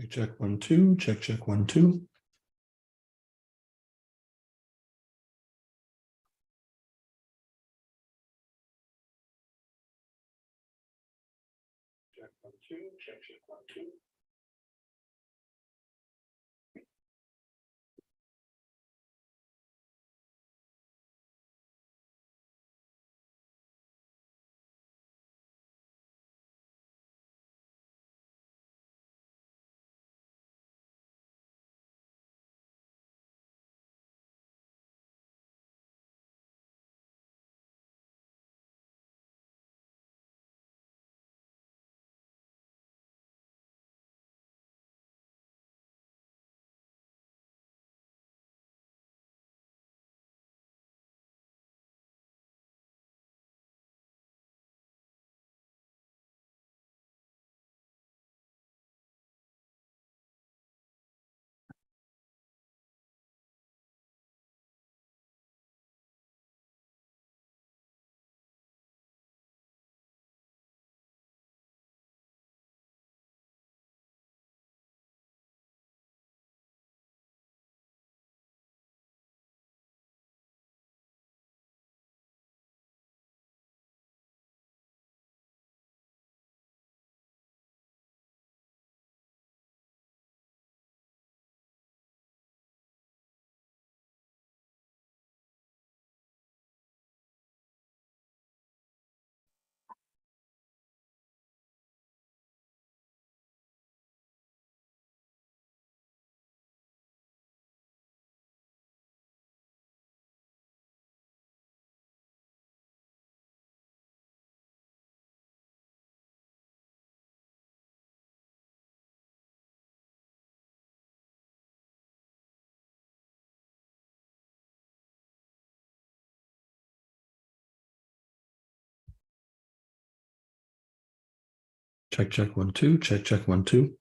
Check 1 2. Check 1 2. Check 1 2. Check 1 2. Check 1 2. Check 1 2.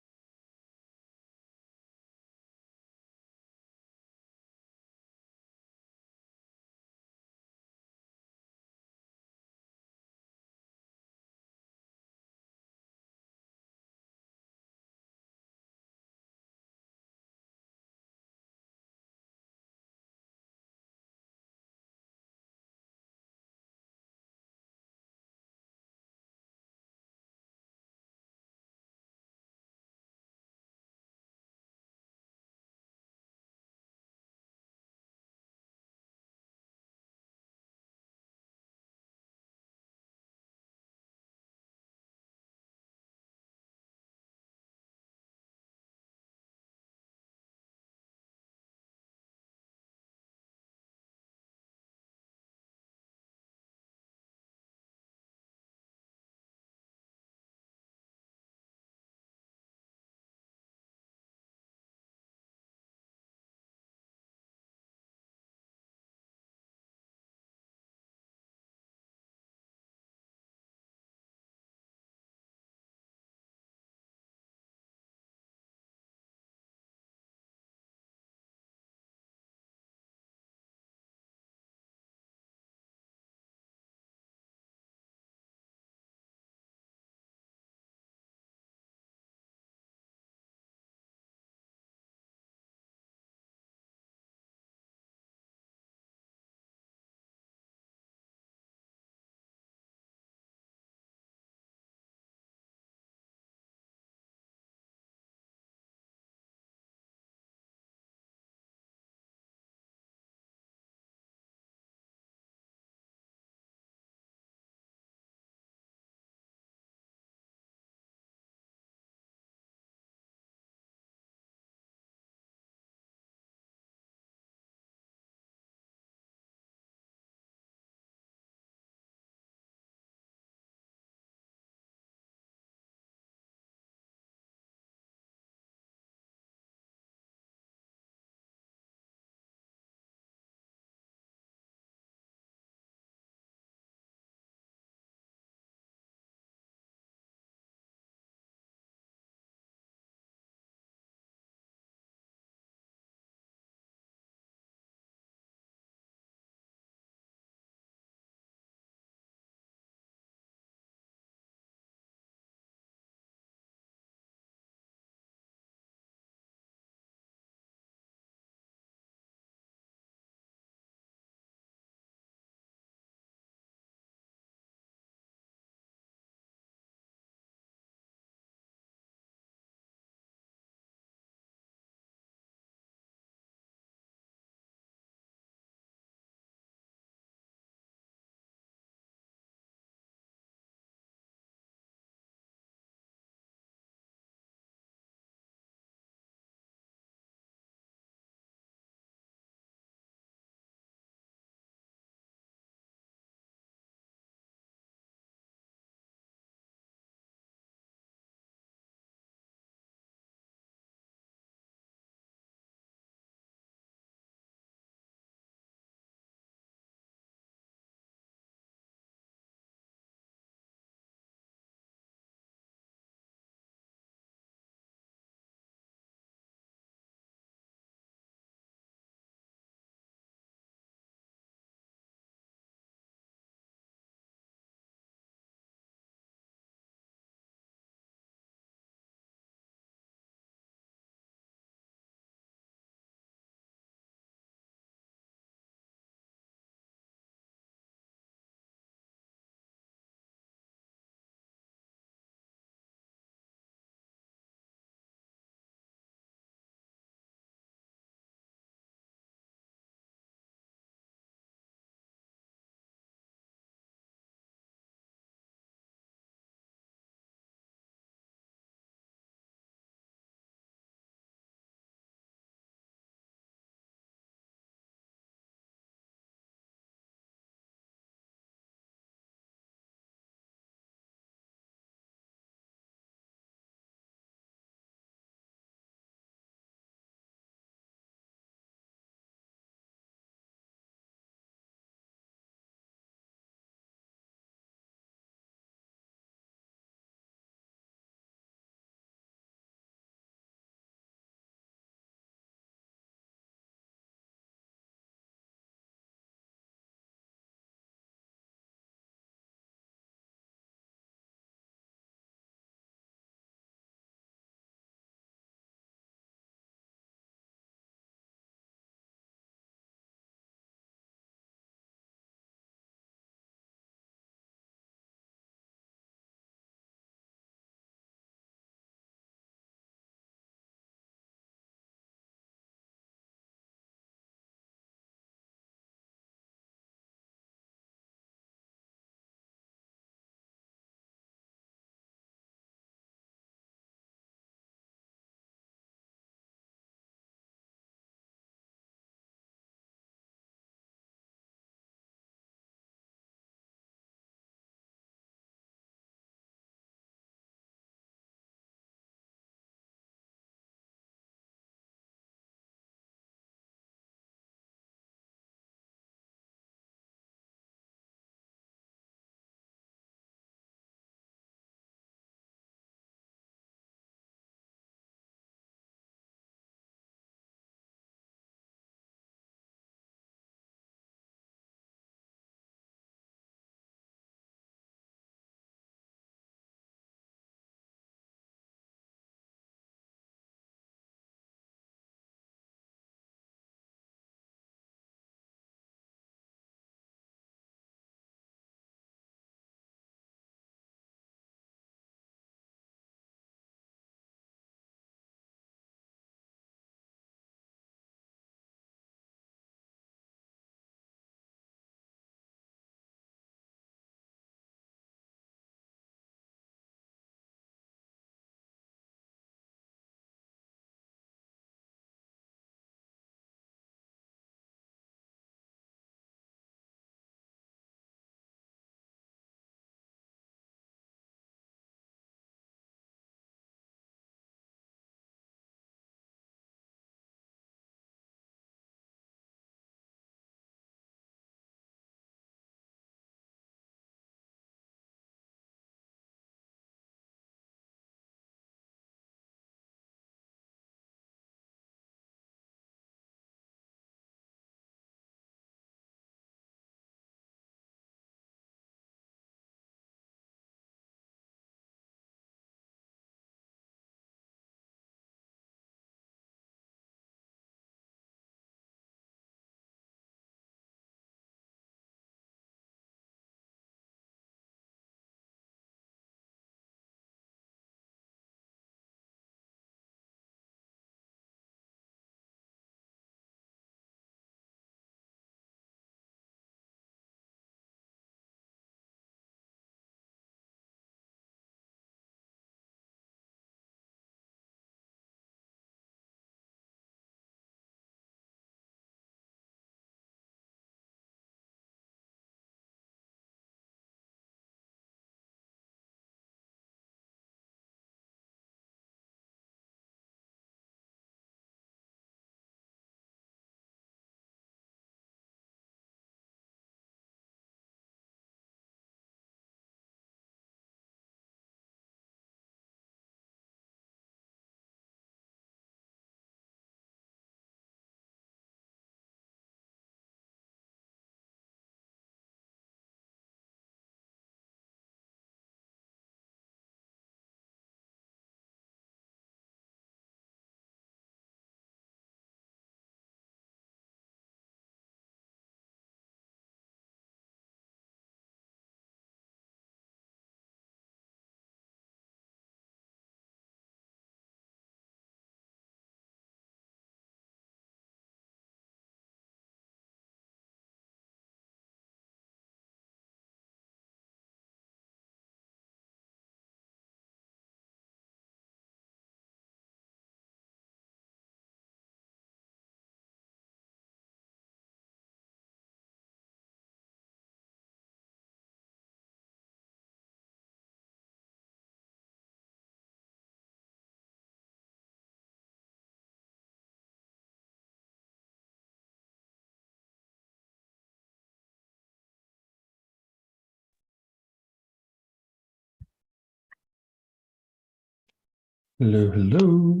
Hello, hello.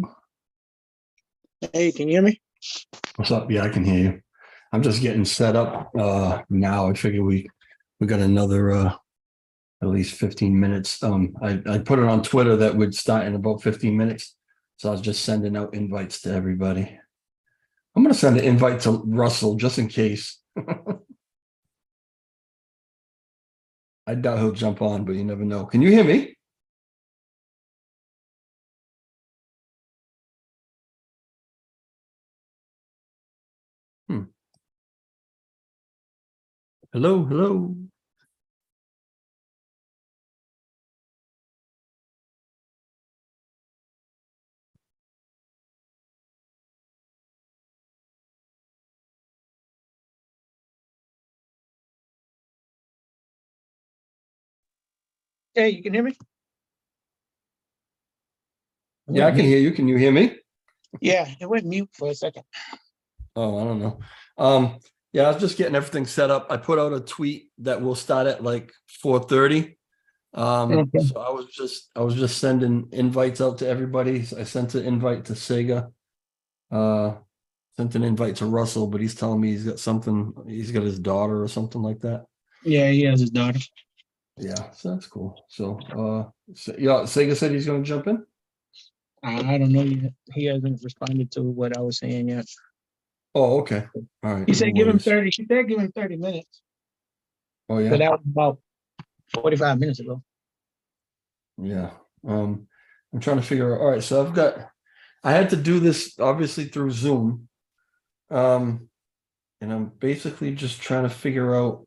Hey, can you hear me? What's up? Yeah, I can hear you. I'm just getting set up now. I figure we got another at least 15 minutes. I put it on Twitter that would start in about 15 minutes. So I was just sending out invites to everybody. I'm gonna send an invite to Russell just in case. I doubt he'll jump on, but you never know. Can you hear me? Hmm. Hello, hello. Hey, you can hear me? It Yeah, I went can mute. hear you. Can you hear me? Yeah, it went mute for a second. Oh, I don't know. Yeah, I was just getting everything set up. I put out a tweet that will start at like 4:30. Okay. So I was just sending invites out to everybody. I sent an invite to Sega, uh, sent an invite to Russell, but he's telling me he's got his daughter or something like that. Yeah, he has his daughter. Yeah, so that's cool. Yeah, Sega said he's gonna jump in. I don't know yet. He hasn't responded to what I was saying yet. Oh, okay. All right, He no said give him worries. 30. She said give him 30 minutes. Oh So yeah, that was about 45 minutes ago. yeah. I'm trying to figure out. All right, so I had to do this obviously through Zoom. Um, and I'm basically just trying to figure out.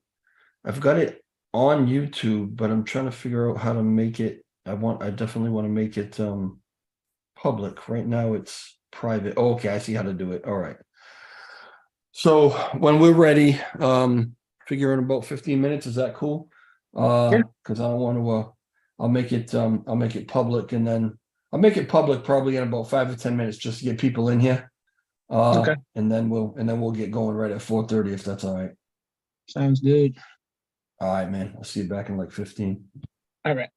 I've got it on YouTube, but I'm trying to figure out how to make it. I definitely want to make it public. Right now it's private. Oh, okay, I see how to do it. All right. So when we're ready, figure in about 15 minutes. Is that cool? Yeah. Because I don't want to I'll make it public and then I'll make it public probably in about 5 to 10 minutes just to get people in here. Okay. And then we'll get going right at 4:30 if that's all right. Sounds good. All right, man. I'll see you back in like 15. All right.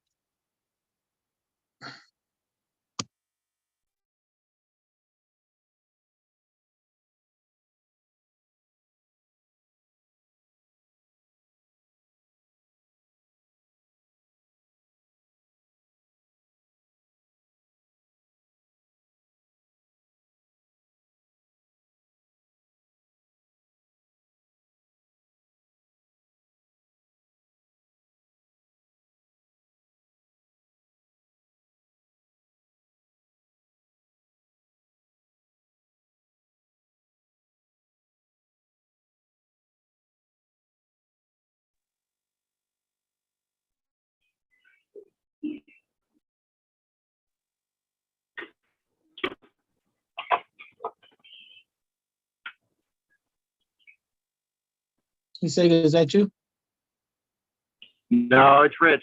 He said, is that you? No, it's Rich.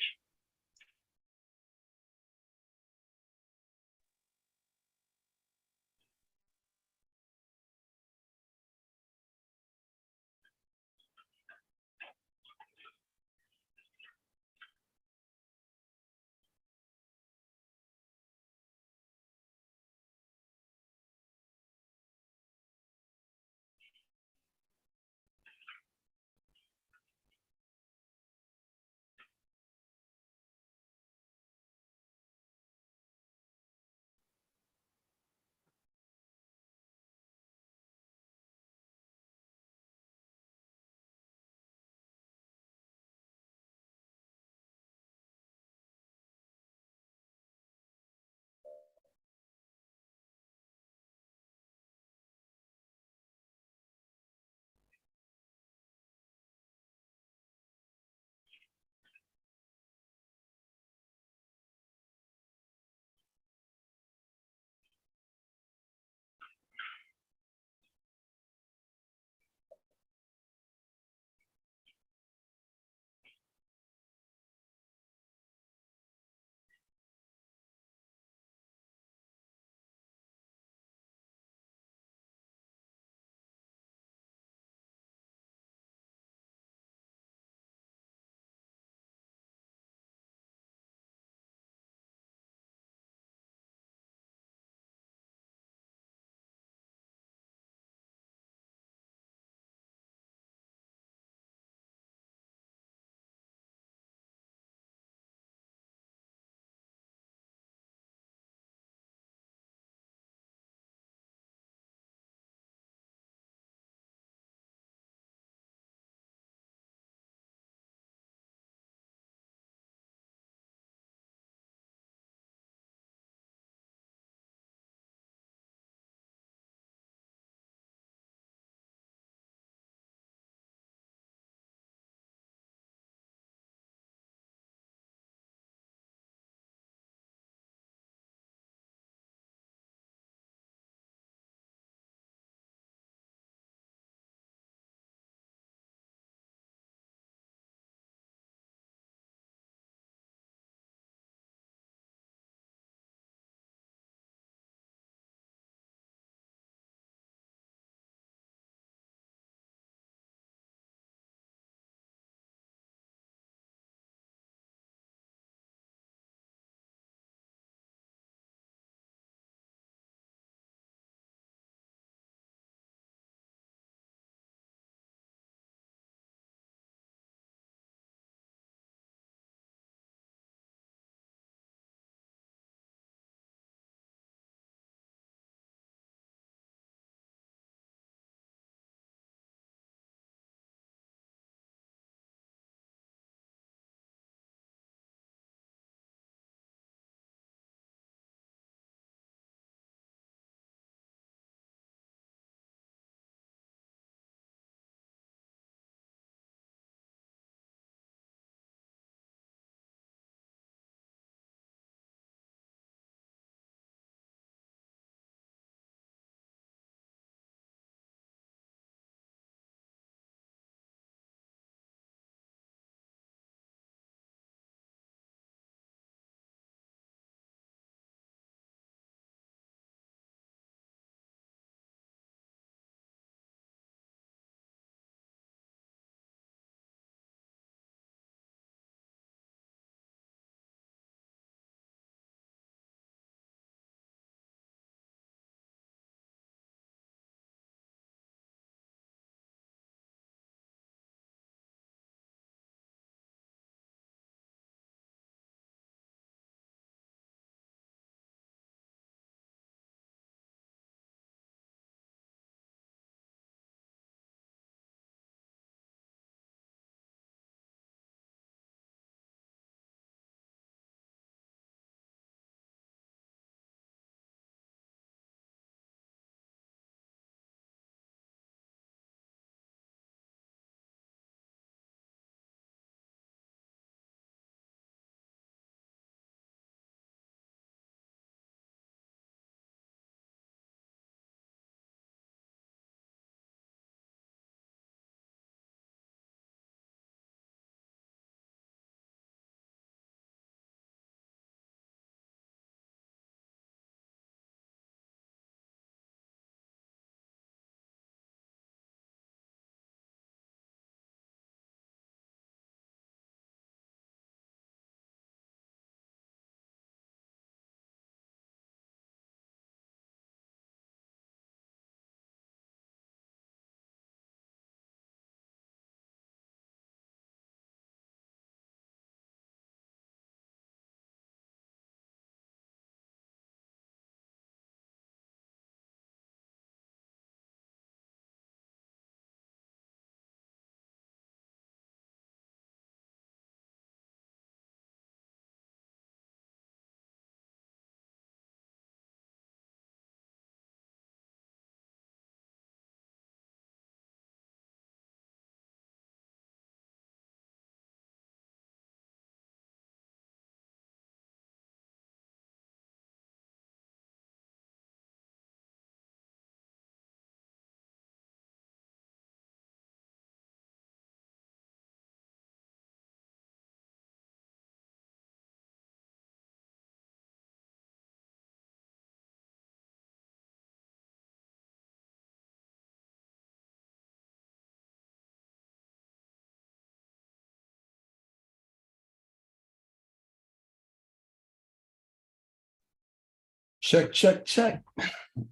Check, check, check.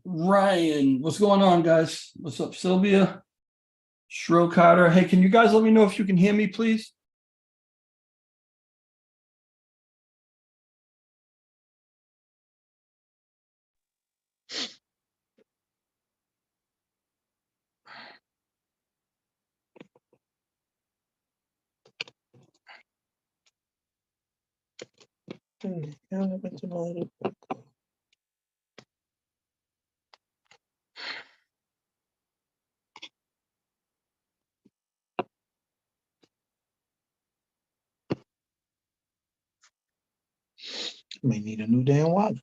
Ryan, what's going on, guys? What's up, Sylvia? Shrill Carter. Hey, can you guys let me know if you can hear me, please? May need a new damn wallet.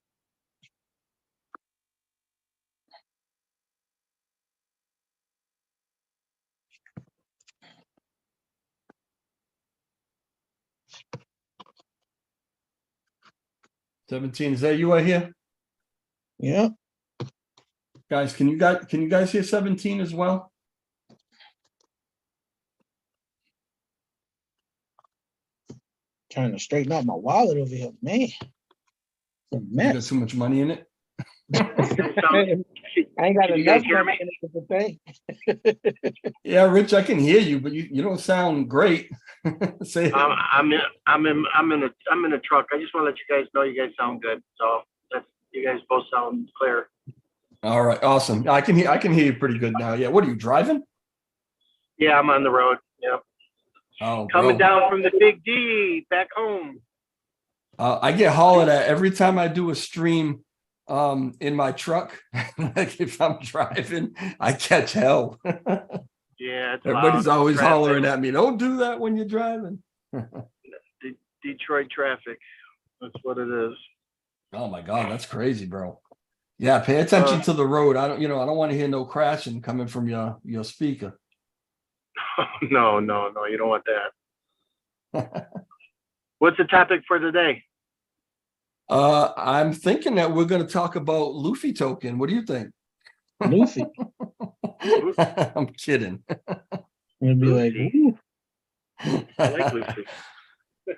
$17. Is that you right here? Yeah. Guys, can you guys hear 17 as well? Trying to straighten out my wallet over here, man. It's a You got mess. too much money in it? I ain't got Can you enough guys hear money me? in it for the thing. Yeah, Rich, I can hear you, but you don't sound great. Say it. I'm in a truck. I just want to let you guys know you guys sound good. So that's, you guys both sound clear. All right, awesome. I can hear you pretty good now. Yeah, what are you driving? Yeah, I'm on the road. Yep. Oh, Coming bro. down from the Big D back home. I get hollered at every time I do a stream in my truck. Like if I'm driving, I catch hell. Yeah, it's Everybody's loud. always Traffic. hollering at me. Don't do that when you're driving. Detroit traffic. That's what it is. Oh my God, that's crazy, bro. Yeah, pay attention to the road. I don't want to hear no crashing coming from your speaker. No, you don't want that. What's the topic for today? I'm thinking that we're going to talk about Luffy token. What do you think? Luffy. I'm kidding. It'd be like, Luffy. ooh. I like Lucy.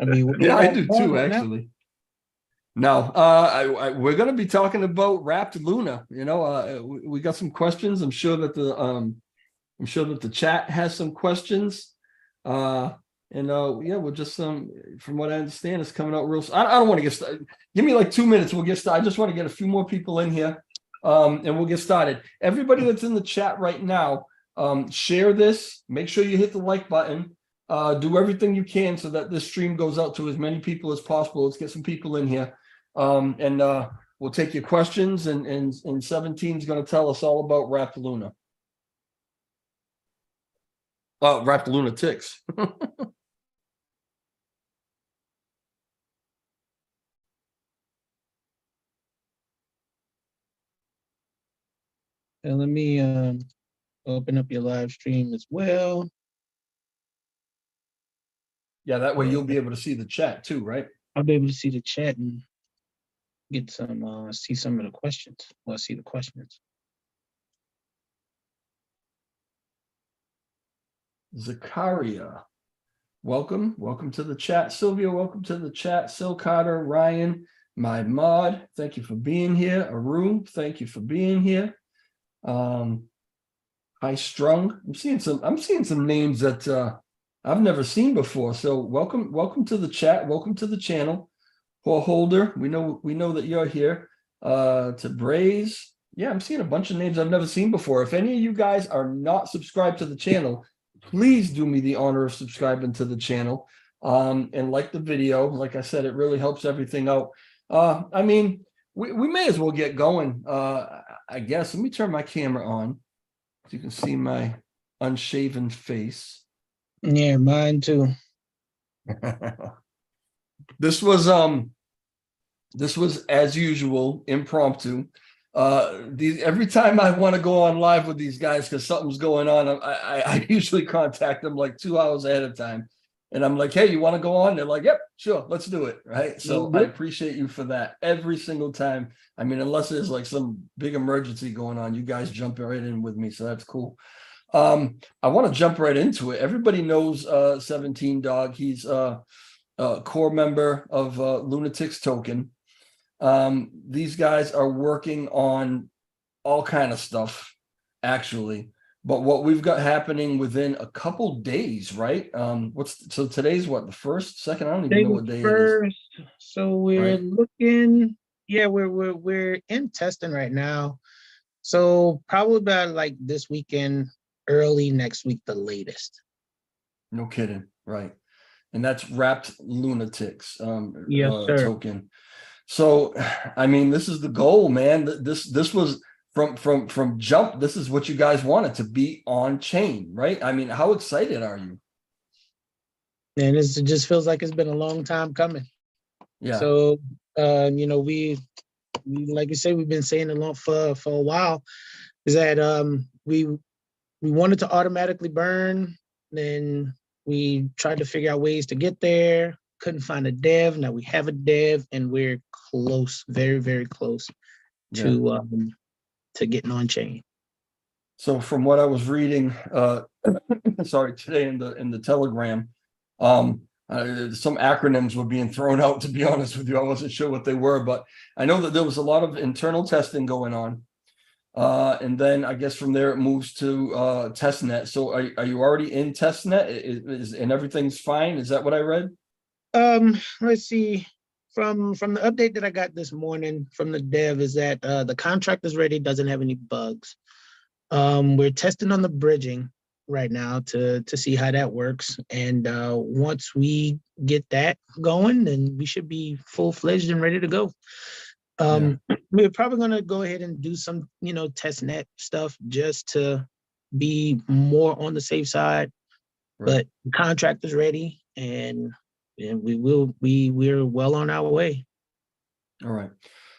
I mean, Yeah, I do too, right now. actually. No, we're going to be talking about Wrapped Luna. We got some questions. I'm sure that the chat has some questions. Yeah, we're just from what I understand, it's coming out real. I don't want to get started. Give me like 2 minutes. We'll get started. I just want to get a few more people in here, and we'll get started. Everybody that's in the chat right now, share this. Make sure you hit the like button. Do everything you can so that this stream goes out to as many people as possible. Let's get some people in here, and we'll take your questions. And 17 is going to tell us all about Wrapped Luna. Wrapped Lunatics. And let me open up your live stream as well. Yeah, that way you'll be able to see the chat too, right? I'll be able to see the chat and get some see some of the questions. Well, see the questions. Zakaria, welcome to the chat. Sylvia, welcome to the chat. Sil Carter, Ryan, my mod, thank you for being here. Aru, thank you for being here. High Strung, I'm seeing some names that I've never seen before. So welcome to the chat. Welcome to the channel. Paul Holder, we know that you're here. To Braze, yeah, I'm seeing a bunch of names I've never seen before. If any of you guys are not subscribed to the channel, please do me the honor of subscribing to the channel, and like the video. Like I said, it really helps everything out. I mean, we may as well get going. I guess let me turn my camera on so you can see my unshaven face. Yeah, mine too. This was as usual impromptu. Every time I want to go on live with these guys because something's going on, I usually contact them like 2 hours ahead of time, and I'm like, hey, you want to go on? They're like, yep, sure, let's do it. Right. So I appreciate you for that every single time. I mean, unless there's like some big emergency going on, you guys jump right in with me, so that's cool. I want to jump right into it. Everybody knows 17 Dog. He's a core member of Lunatics Token. These guys are working on all kind of stuff, actually. But what we've got happening within a couple days, right? So today's what, the first, second? I don't even Day know was what day it is. first, so we're Right. looking, yeah, we're in testing right now. So probably about like this weekend, early next week, the latest. No kidding, right? And that's wrapped Lunatics Yes, sir. token. So, I mean, this is the goal, man. This was from jump. This is what you guys wanted, to be on chain, right? I mean, how excited are you? And it just feels like it's been a long time coming. Yeah, So, we like you say, we've been saying it long for a while, is that we wanted to automatically burn, then we tried to figure out ways to get there, couldn't find a dev. Now we have a dev, and we're close, very, very close yeah. to getting on chain. So from what I was reading, sorry, today in the Telegram, some acronyms were being thrown out. To be honest with you, I wasn't sure what they were, but I know that there was a lot of internal testing going on. And then I guess from there it moves to testnet. So are you already in testnet? And everything's fine? Is that what I read? Let's see. From the update that I got this morning from the dev is that the contract is ready, doesn't have any bugs. We're testing on the bridging right now to see how that works. And once we get that going, then we should be full-fledged and ready to go. We're probably going to go ahead and do some, test net stuff just to be more on the safe side. Right. But the contract is ready, and we're well on our way. All right.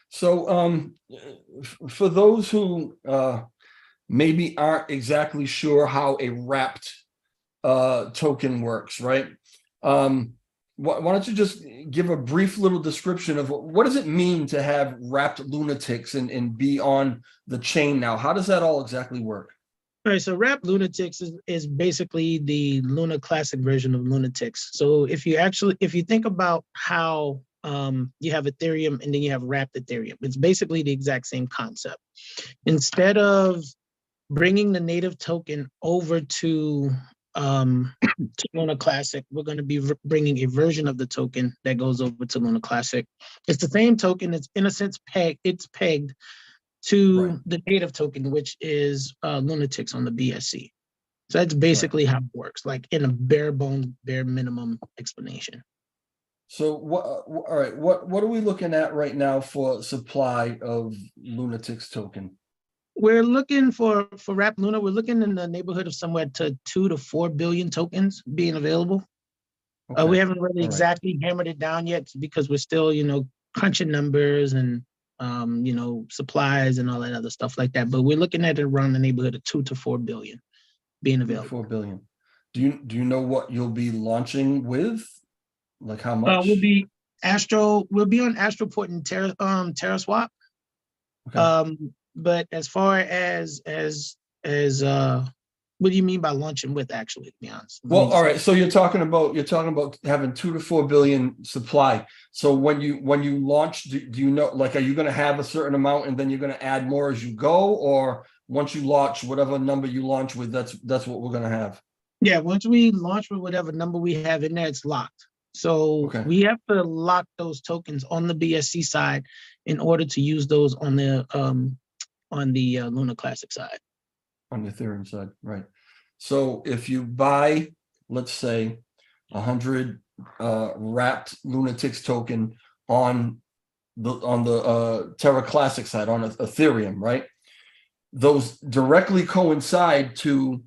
So for those who maybe aren't exactly sure how a wrapped token works, right? Why don't you just give a brief little description of what does it mean to have wrapped Lunatics and be on the chain now? How does that all exactly work? All right, so wrapped Lunatics is basically the Luna Classic version of Lunatics. So if you think about how you have Ethereum and then you have wrapped Ethereum, it's basically the exact same concept. Instead of bringing the native token over to Luna Classic, we're going to be bringing a version of the token that goes over to Luna Classic. It's the same token. It's in a sense pegged to the native token, which is Lunatics on the BSC. So that's basically how it works, like in a bare minimum explanation. So all right, what are we looking at right now for supply of Lunatics token? We're looking for Wrapped Luna. We're looking in the neighborhood of somewhere to 2 to 4 billion tokens being available. Okay. We haven't really exactly hammered it down yet because we're still, crunching numbers and, supplies and all that other stuff like that. But we're looking at it around the neighborhood of 2 to 4 billion being available. 4 billion. Do you know what you'll be launching with? Like how much? We'll be on Astroport and TerraSwap. Okay. But as far as what do you mean by launching with, actually, to be honest? Well, all right. So you're talking about having 2 to 4 billion supply. So when you launch, do you know, like, are you going to have a certain amount and then you're going to add more as you go, or once you launch, whatever number you launch with, that's what we're going to have? Yeah, once we launch with whatever number we have in there, it's locked. So we have to lock those tokens on the BSC side in order to use those on the Luna Classic side. On the Ethereum side, right? So if you buy, let's say, 100 wrapped Lunatics token on the Terra Classic side on Ethereum, right? Those directly coincide to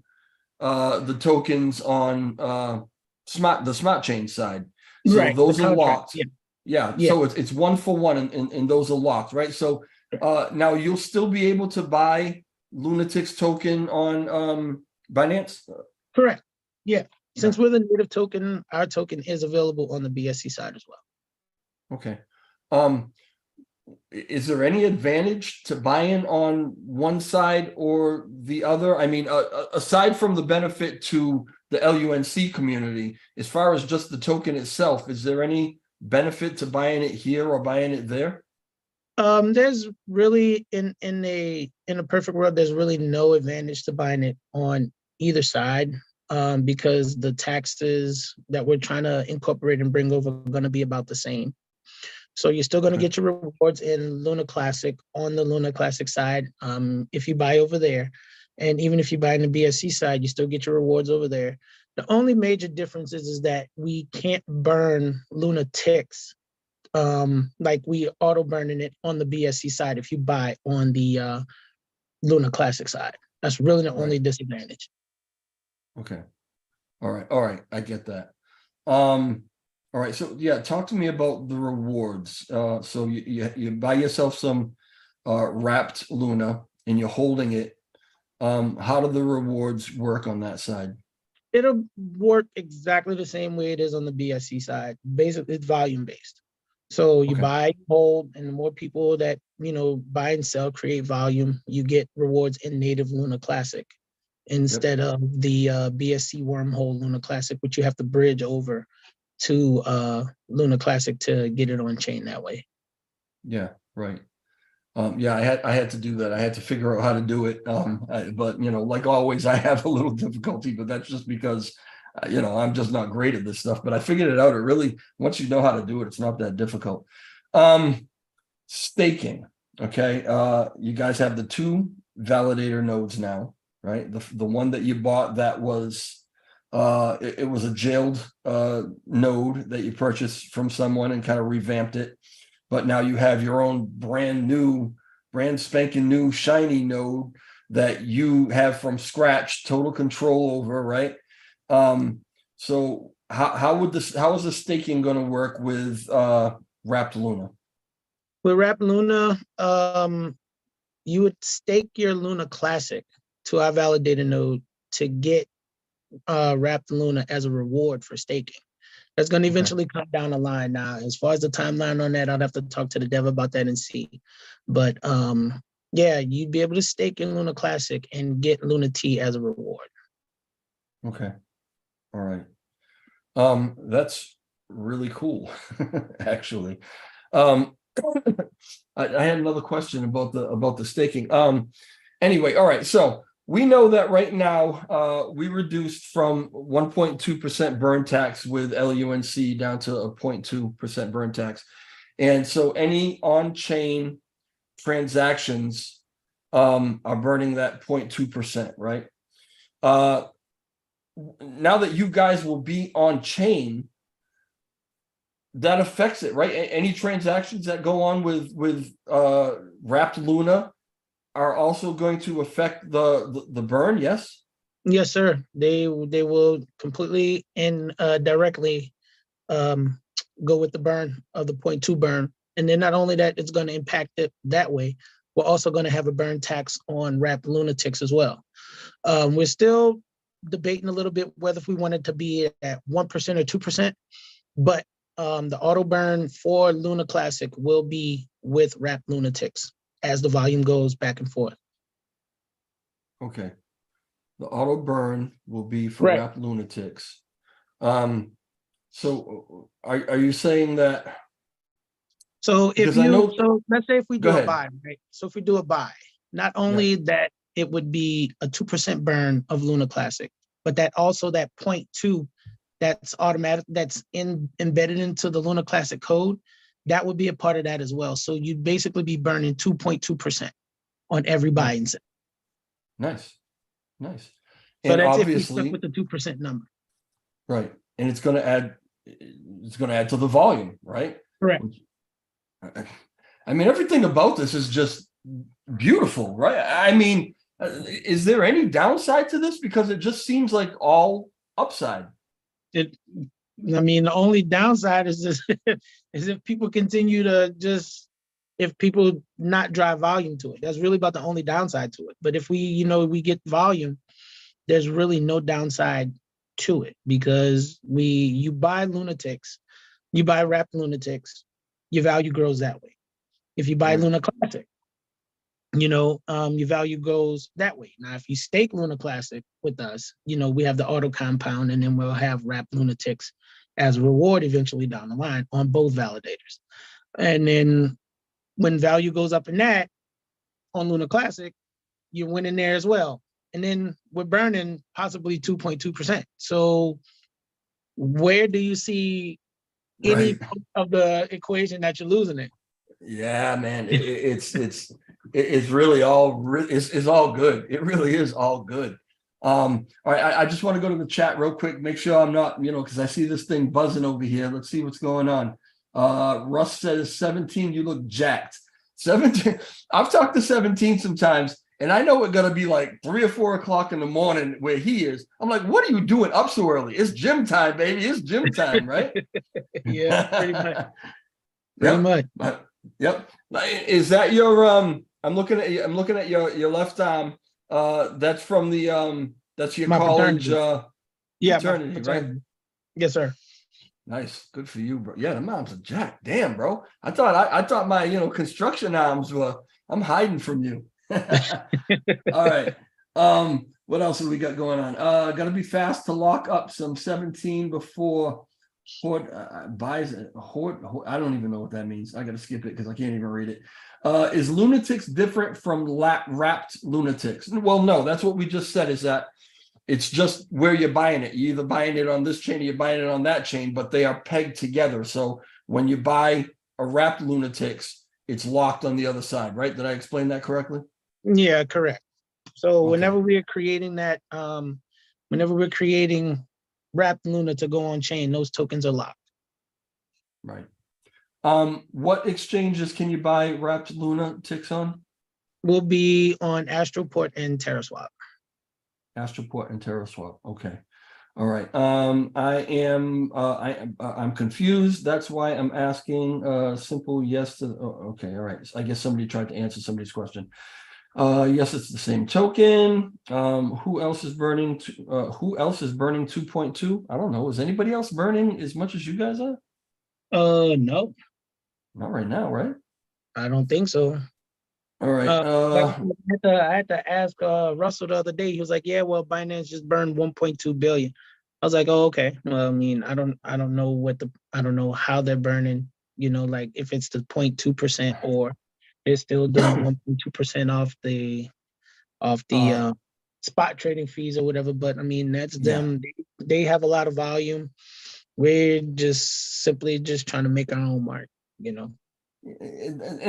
the tokens on the smart chain side. So those are locked. Yeah. So it's 1 for 1, and those are locked, right? So now you'll still be able to buy Lunatics token on Binance? Correct. Yeah. Since we're the native token, our token is available on the BSC side as well. Okay. Is there any advantage to buying on one side or the other? I mean, aside from the benefit to the LUNC community, as far as just the token itself, is there any benefit to buying it here or buying it there? There's really in a perfect world, there's really no advantage to buying it on either side, because the taxes that we're trying to incorporate and bring over are going to be about the same. So you're still going to Okay. get your rewards in Luna Classic on the Luna Classic side, if you buy over there, and even if you buy in the BSC side, you still get your rewards over there. The only major difference is that we can't burn Lunatics like we auto burning it on the BSC side if you buy on the Luna Classic side. That's really the only Right. disadvantage. Okay. All right. I get that. All right. So yeah, talk to me about the rewards. So you buy yourself some wrapped Luna and you're holding it. How do the rewards work on that side? It'll work exactly the same way it is on the BSC side. Basically, it's volume based. So you Okay. buy, hold, and the more people that buy and sell, create volume, you get rewards in native Luna Classic instead of the BSC wormhole Luna Classic, which you have to bridge over to Luna Classic to get it on chain that way. Yeah, right. Yeah, I had to do that. I had to figure out how to do it. But like always, I have a little difficulty, but that's just because I'm just not great at this stuff. But I figured it out. It really, once you know how to do it, it's not that difficult. Staking. Okay. You guys have the 2 validator nodes now, right? The one that you bought that was it was a jailed node that you purchased from someone and kind of revamped it. But now you have your own brand spanking new shiny node that you have from scratch, total control over, right? So how is the staking going to work with Wrapped Luna? With Wrapped Luna, you would stake your Luna Classic to our validator node to get Wrapped Luna as a reward for staking. That's going to eventually come down the line. Now, as far as the timeline on that, I'd have to talk to the dev about that and see. But yeah, you'd be able to stake in Luna Classic and get Luna T as a reward. Okay. All right. That's really cool, actually. I had another question about the staking. Anyway, all right. So we know that right now we reduced from 1.2% burn tax with LUNC down to a 0.2% burn tax. And so any on-chain transactions are burning that 0.2%, right? Now that you guys will be on chain, that affects it, right? Any transactions that go on with Wrapped Luna are also going to affect the burn, yes? Yes, sir. They will completely and directly go with the burn of the 0.2 burn. And then not only that, it's going to impact it that way. We're also going to have a burn tax on Wrapped Lunatics as well. We're still debating a little bit whether if we want it to be at 1% or 2%, but the auto burn for Luna Classic will be with Wrapped Lunatics as the volume goes back and forth. Okay. The auto burn will be for Right. Wrapped Lunatics. So are you saying that? So if let's say if we do Go a ahead. buy, right? So if we do a buy, not only that it would be a 2% burn of Luna Classic, but that also that 0.2 that's automatic, that's embedded into the Luna Classic code, that would be a part of that as well. So you'd basically be burning 2.2% on every buy and sell. Nice. So And that's if we obviously, stick with the 2% number. right. And it's going to add to the volume, right? Correct. I mean, everything about this is just beautiful, right? I mean, is there any downside to this? Because it just seems like all upside. The only downside is just is if people continue to if people not drive volume to it. That's really about the only downside to it. But if we get volume, there's really no downside to it because you buy Lunatics, you buy Wrapped Lunatics, your value grows that way. If you buy Luna Classic, your value goes that way. Now, if you stake Luna Classic with us, we have the auto compound, and then we'll have Wrapped Lunatics as a reward eventually down the line on both validators. And then when value goes up in that on Luna Classic, you're winning there as well. And then we're burning possibly 2.2%. So where do you see any Right. of the equation that you're losing it? Yeah, man. It's really it's all good. It really is all good. All right, I just want to go to the chat real quick, make sure I'm not, because I see this thing buzzing over here. Let's see what's going on. Russ says 17, you look jacked. 17, I've talked to 17 sometimes, and I know it's gonna be like 3 or 4 o'clock in the morning where he is. I'm like, what are you doing up so early? It's gym time, baby. It's gym time, right? Yeah, pretty much. Pretty much. Yep. Is that your I'm looking at your left arm. That's from the that's your My college fraternity. Yeah, my fraternity, right? fraternity. Yes, sir. Nice. Good for you, bro. Yeah, the arms are jacked. Damn, bro. I thought my construction arms were. I'm hiding from you. All right. What else have we got going on? Gotta be fast to lock up some 17 before Horde buys it. Horde, I don't even know what that means. I gotta skip it because I can't even read it. Is Lunatics different from wrapped Lunatics? Well, no, that's what we just said, is that it's just where you're buying it. You're either buying it on this chain or you're buying it on that chain, but they are pegged together. So when you buy a wrapped Lunatics, it's locked on the other side, right? Did I explain that correctly? Yeah, correct. So Okay. whenever we're creating that, whenever we're creating wrapped Luna to go on chain, those tokens are locked. Right. What exchanges can you buy wrapped Lunatics on? Will be on Astroport and TerraSwap. Astroport and TerraSwap. Okay. All right. I'm confused. That's why I'm asking simple yes to okay. All right. I guess somebody tried to answer somebody's question. Yes, it's the same token. Who else is burning 2.2? I don't know. Is anybody else burning as much as you guys are? No, Not right now, right? I don't think so. All right. I had to ask Russell the other day. He was like, "Yeah, well, Binance just burned 1.2 billion." I was like, "Oh, okay." Well, I mean, I don't know I don't know how they're burning. Like if it's the 0.2% or they're still doing 1.2% off the spot trading fees or whatever. But I mean, that's them. They have a lot of volume. We're just simply just trying to make our own mark. And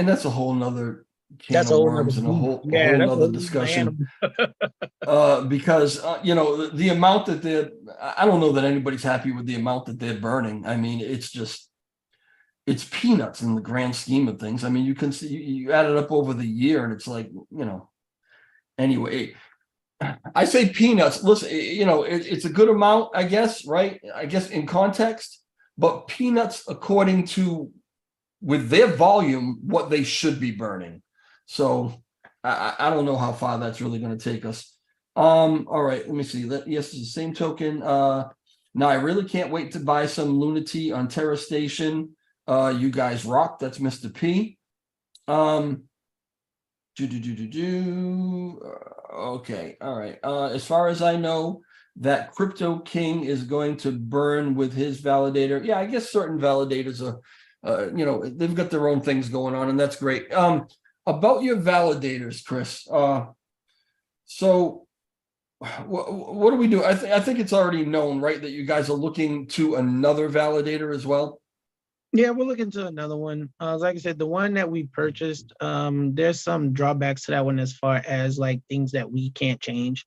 that's a whole nother can That's of a whole worms and a whole that's a nother whole discussion. animal. Because the amount that I don't know that anybody's happy with the amount that they're burning. I mean, it's peanuts in the grand scheme of things. I mean, you can see you add it up over the year, and it's like, anyway, I say peanuts. Listen, it's a good amount, I guess, right? I guess in context, but peanuts according to with their volume, what they should be burning. So I don't know how far that's really going to take us. All right, let me see. Yes, it's the same token. Now I really can't wait to buy some Lunati on Terra Station. You guys rock. That's Mr. P. Okay, all right. As far as I know, that Crypto King is going to burn with his validator. Yeah, I guess certain validators are, they've got their own things going on, and that's great. About your validators, Chris. So what do we do? I think it's already known, right, that you guys are looking to another validator as well. Yeah, we're looking to another one. Like I said, the one that we purchased, there's some drawbacks to that one as far as like things that we can't change.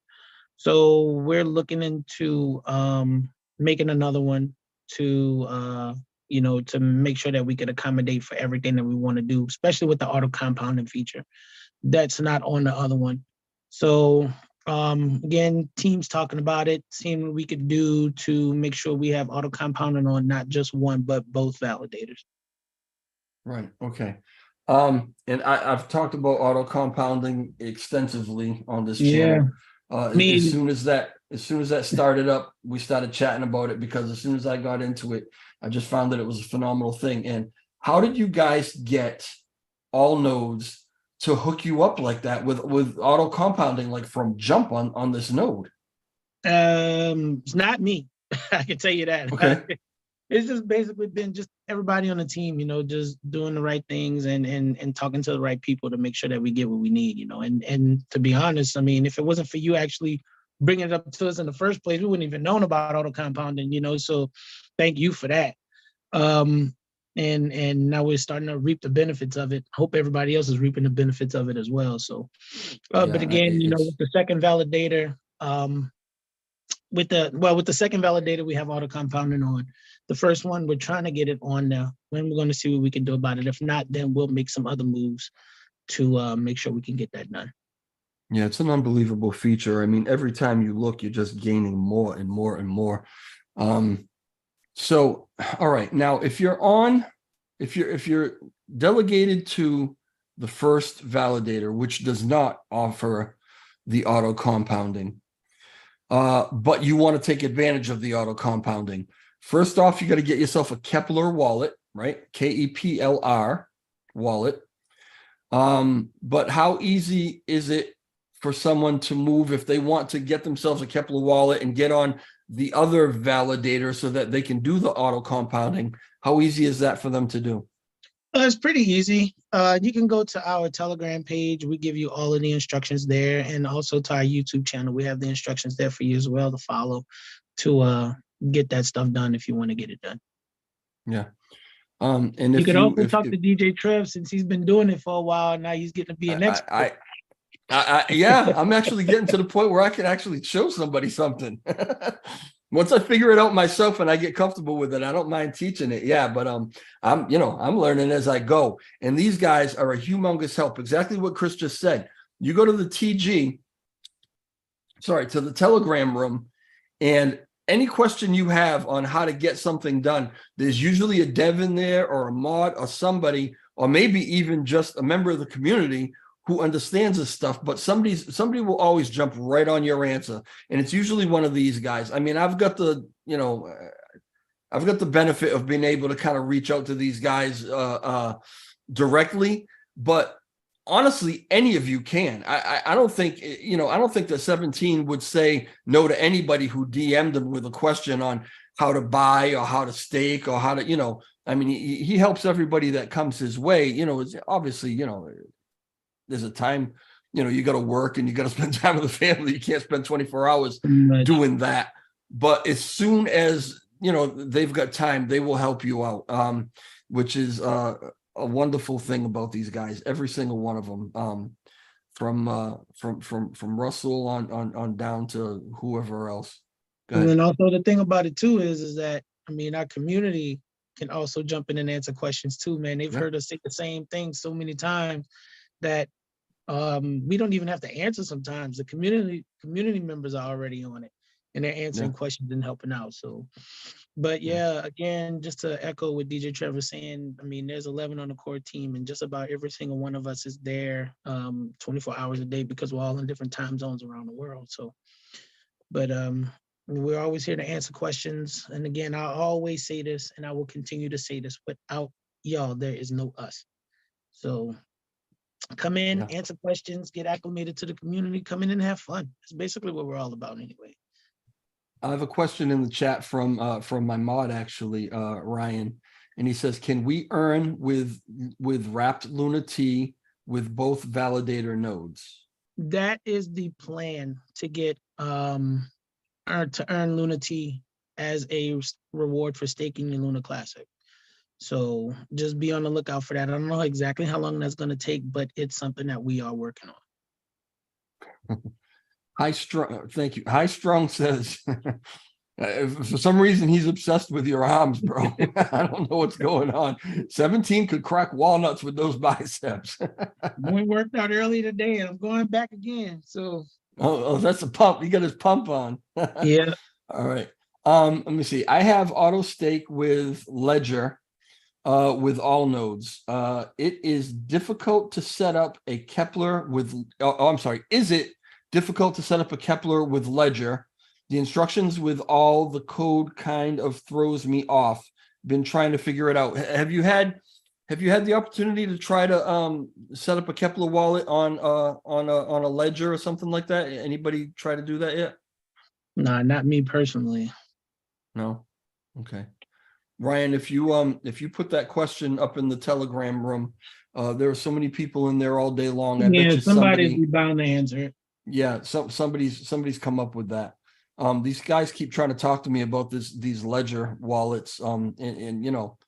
So we're looking into making another one to to make sure that we could accommodate for everything that we want to do, especially with the auto compounding feature that's not on the other one. So again, teams talking about it, seeing what we could do to make sure we have auto compounding on not just one but both validators. Right. Okay. And I've talked about auto compounding extensively on this channel. As soon as that started up, we started chatting about it, because as soon as I got into it, I just found that it was a phenomenal thing. And how did you guys get all nodes to hook you up like that with auto compounding, like from jump on this node? It's not me. I can tell you that. Okay. It's just basically been just everybody on the team, just doing the right things and talking to the right people to make sure that we get what we need, and to be honest, I mean, if it wasn't for you actually bringing it up to us in the first place, we wouldn't even known about auto compounding, so thank you for that. And now we're starting to reap the benefits of it. Hope everybody else is reaping the benefits of it as well. So, but again, with the second validator, with the second validator, we have auto compounding on. The first one, we're trying to get it on now. When we're going to see what we can do about it. If not, then we'll make some other moves to make sure we can get that done. Yeah, it's an unbelievable feature. I mean, every time you look, you're just gaining more and more and more. So, all right, now if you're delegated to the first validator, which does not offer the auto compounding, but you want to take advantage of the auto compounding. First off, you got to get yourself a Kepler wallet, right? KEPLR wallet. But how easy is it for someone to move if they want to get themselves a Kepler wallet and get on the other validator so that they can do the auto compounding? How easy is that for them to do? It's pretty easy. You can go to our Telegram page. We give you all of the instructions there, and also to our YouTube channel. We have the instructions there for you as well to follow to get that stuff done if you want to get it done. Yeah. And if you could also talk to DJ Trev since he's been doing it for a while. Now he's getting to be an expert. Yeah, I'm actually getting to the point where I can actually show somebody something. Once I figure it out myself and I get comfortable with it, I don't mind teaching it. Yeah, but I'm learning as I go. And these guys are a humongous help. Exactly what Chris just said. You go to the to the Telegram room, and any question you have on how to get something done, there's usually a dev in there or a mod or somebody, or maybe even just a member of the community who understands this stuff, but somebody will always jump right on your answer. And it's usually one of these guys. I mean, I've got the benefit of being able to kind of reach out to these guys directly, but honestly, any of you can. I don't think, I don't think that 17 would say no to anybody who DM'd him with a question on how to buy or how to stake or how to, I mean, he helps everybody that comes his way. It's obviously, there's a time, you got to work and you got to spend time with the family. You can't spend 24 hours doing that. But as soon as, they've got time, they will help you out, which is a wonderful thing about these guys. Every single one of them, from Russell on down to whoever else. And then also the thing about it too is that, I mean, our community can also jump in and answer questions too, man. They've heard us say the same thing so many times that we don't even have to answer sometimes. The community members are already on it and they're answering questions and helping out. So, but again, just to echo what DJ Trevor saying, I mean, there's 11 on the core team and just about every single one of us is there 24 hours a day because we're all in different time zones around the world. So, but we're always here to answer questions. And again, I'll always say this and I will continue to say this: without y'all, there is no us. So come in, answer questions, get acclimated to the community, come in and have fun. It's basically what we're all about anyway. I have a question in the chat from my mod, actually, Ryan, and he says, can we earn with wrapped Luna T with both validator nodes? That is the plan, to get to earn Luna T as a reward for staking your Luna Classic. So just be on the lookout for that. I don't know exactly how long that's going to take, but it's something that we are working on. High Strong, thank you. High Strong says, for some reason, he's obsessed with your arms, bro. I don't know what's going on. 17 could crack walnuts with those biceps. We worked out early today, and I'm going back again. So. Oh, that's a pump. He got his pump on. Yeah. All right. Let me see. I have auto stake with Ledger. With all nodes, it is difficult to set up a Kepler with, is it difficult to set up a Kepler with Ledger? The instructions with all the code kind of throws me off. Been trying to figure it out. Have you had the opportunity to try to set up a Kepler wallet on a Ledger or something like that? Anybody try to do that yet? Nah, not me personally. No. Okay. Ryan, if you put that question up in the Telegram room, there are so many people in there all day long. I bet Yeah, you somebody's somebody, bound to answer it. yeah, somebody's come up with that. These guys keep trying to talk to me about these Ledger wallets. And you know,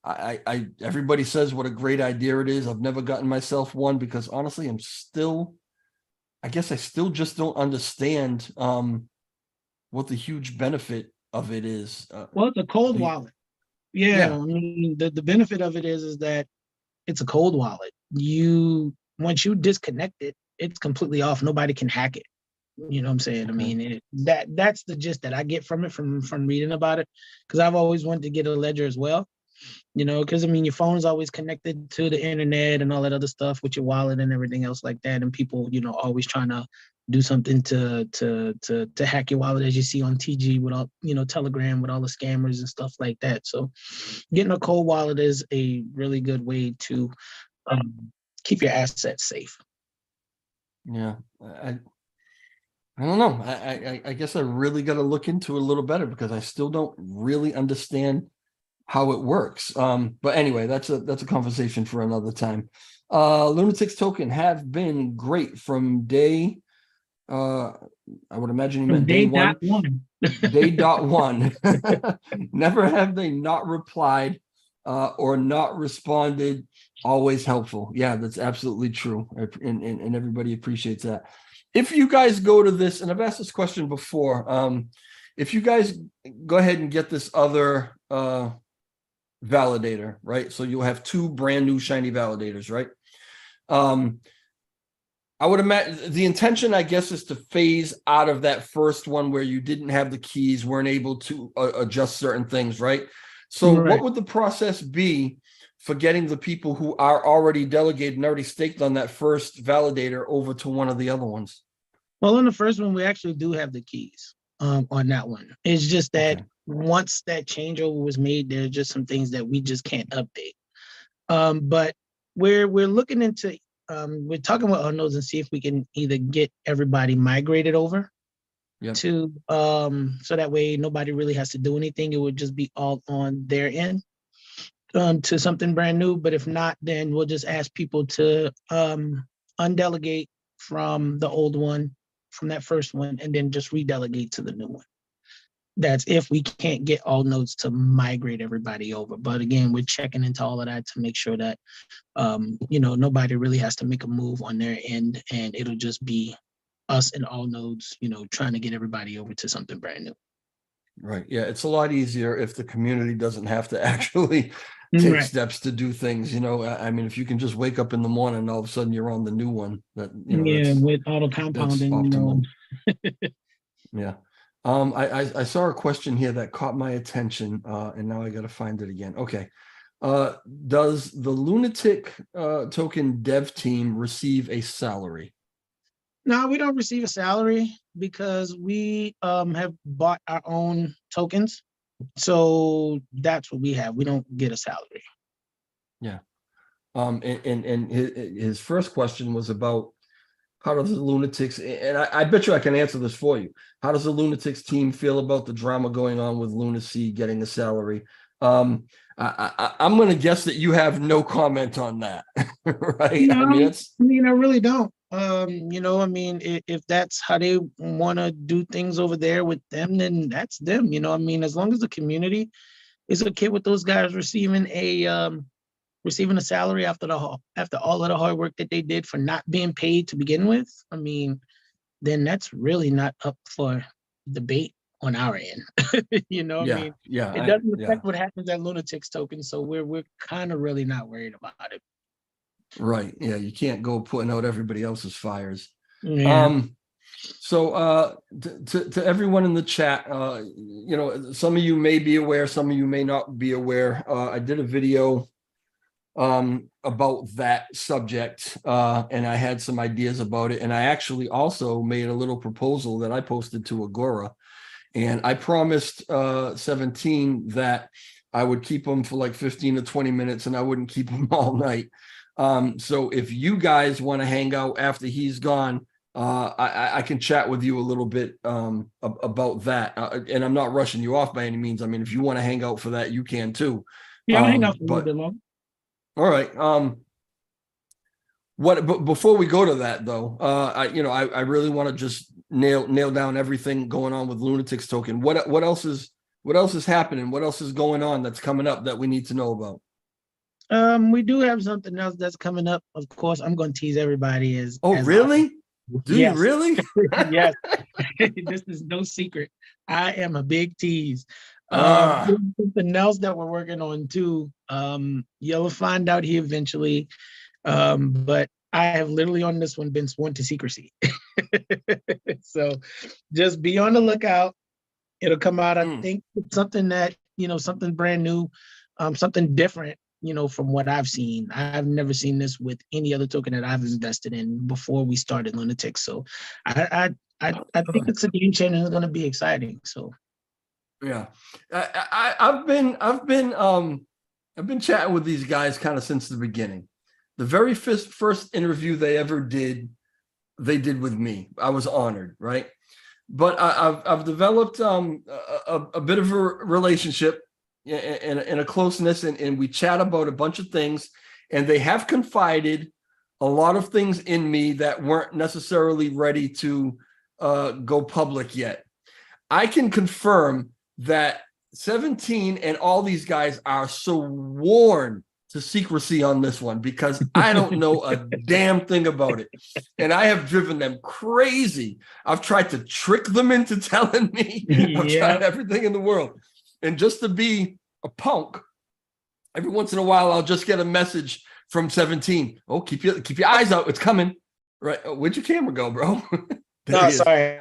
I everybody says what a great idea it is. I've never gotten myself one because honestly, I guess I still just don't understand what the huge benefit of it is. Well, it's a cold the- wallet. Yeah, yeah, I mean, the benefit of it is that it's a cold wallet. Once you disconnect it, it's completely off. Nobody can hack it. You know what I'm saying? I Okay. mean, that's the gist that I get from it from reading about it, because I've always wanted to get a ledger as well. You know, because I mean, your phone is always connected to the internet and all that other stuff with your wallet and everything else like that, and people, you know, always trying to do something to hack your wallet, as you see on TG with all, you know, Telegram with all the scammers and stuff like that. So, getting a cold wallet is a really good way to um, keep your assets safe. yeah. I don't know. I guess I really got to look into it a little better because I still don't really understand how it works. But anyway, that's a conversation for another time. Lunatics token have been great from day. I would imagine you meant day one. Day dot one. Never have they not replied or not responded. Always helpful. Yeah, that's absolutely true. And everybody appreciates that. If you guys go to this, and I've asked this question before, if you guys go ahead and get this other validator, right? So you'll have two brand new shiny validators, right? I would imagine the intention, I guess, is to phase out of that first one where you didn't have the keys, weren't able to adjust certain things, right? So Right. what would the process be for getting the people who are already delegated and already staked on that first validator over to one of the other ones? Well, on the first one, we actually do have the keys on that one. It's just that Okay. once that changeover was made, there's just some things that we just can't update. But we're looking into we're talking about our nodes and see if we can either get everybody migrated over Yep. to so that way nobody really has to do anything. It would just be all on their end to something brand new. But if not, then we'll just ask people to undelegate from the old one, from that first one, and then just redelegate to the new one. That's if we can't get all nodes to migrate everybody over. But again, we're checking into all of that to make sure that you know, nobody really has to make a move on their end, and it'll just be us and all nodes, you know, trying to get everybody over to something brand new. Right. Yeah, it's a lot easier if the community doesn't have to actually take Right. steps to do things. You know, I mean, if you can just wake up in the morning and all of a sudden you're on the new one, that you know, Yeah, that's with auto that's compounding, you know. optimal. Yeah. I saw a question here that caught my attention, and now I got to find it again. Okay. Does the Lunatic token dev team receive a salary? No, we don't receive a salary because we have bought our own tokens. So that's what we have. We don't get a salary. Yeah. And his first question was about how does the Lunatics, and I bet you I can answer this for you. How does the Lunatics team feel about the drama going on with Lunacy getting a salary? I'm going to guess that you have no comment on that, right? No, I mean, it's I really don't. You know, I mean, if that's how they want to do things over there with them, then that's them. You know, I mean, as long as the community is okay with those guys receiving a salary after after all of the hard work that they did for not being paid to begin with, I mean, then that's really not up for debate on our end. You know, I yeah, mean, yeah, it doesn't yeah, affect what happens at Lunatics token, so we're kind of really not worried about it. right. Yeah, you can't go putting out everybody else's fires. Yeah. So to everyone in the chat, you know, some of you may be aware, some of you may not be aware. I did a video about that subject, and I had some ideas about it, and I actually also made a little proposal that I posted to Agora, and I promised 17 that I would keep them for like 15 to 20 minutes and I wouldn't keep them all night. So if you guys want to hang out after he's gone, I can chat with you a little bit about that. And I'm not rushing you off by any means. I mean, if you want to hang out for that, you can too. Yeah, I'll hang out for a little But bit long. all right. But before we go to that though, I really want to just nail down everything going on with Lunatics token. What else is happening? What else is going on that's coming up that we need to know about? We do have something else that's coming up. Of course, I'm going to tease everybody Oh, as really? Do you yes, really? yes. This is no secret. I am a big tease. Ah, Something else that we're working on too. You'll find out here eventually. But I have literally on this one been sworn to secrecy. So just be on the lookout. It'll come out. I think it's something that, something brand new, something different, from what I've seen. I've never seen this with any other token that I've invested in before we started Lunatics. So I think it's a game changer. It's going to be exciting. So yeah. I've been chatting with these guys kind of since the beginning. The very first interview they ever did, they did with me. I was honored, right? But I've developed a bit of a relationship and a closeness, and we chat about a bunch of things, and they have confided a lot of things in me that weren't necessarily ready to go public yet. I can confirm that 17 and all these guys are sworn to secrecy on this one because I don't know a damn thing about it. And I have driven them crazy. I've tried to trick them into telling me. I've tried everything in the world. And just to be a punk, every once in a while, I'll just get a message from 17. Oh, keep your eyes out. It's coming. Right. Oh, where'd your camera go, bro? no, sorry.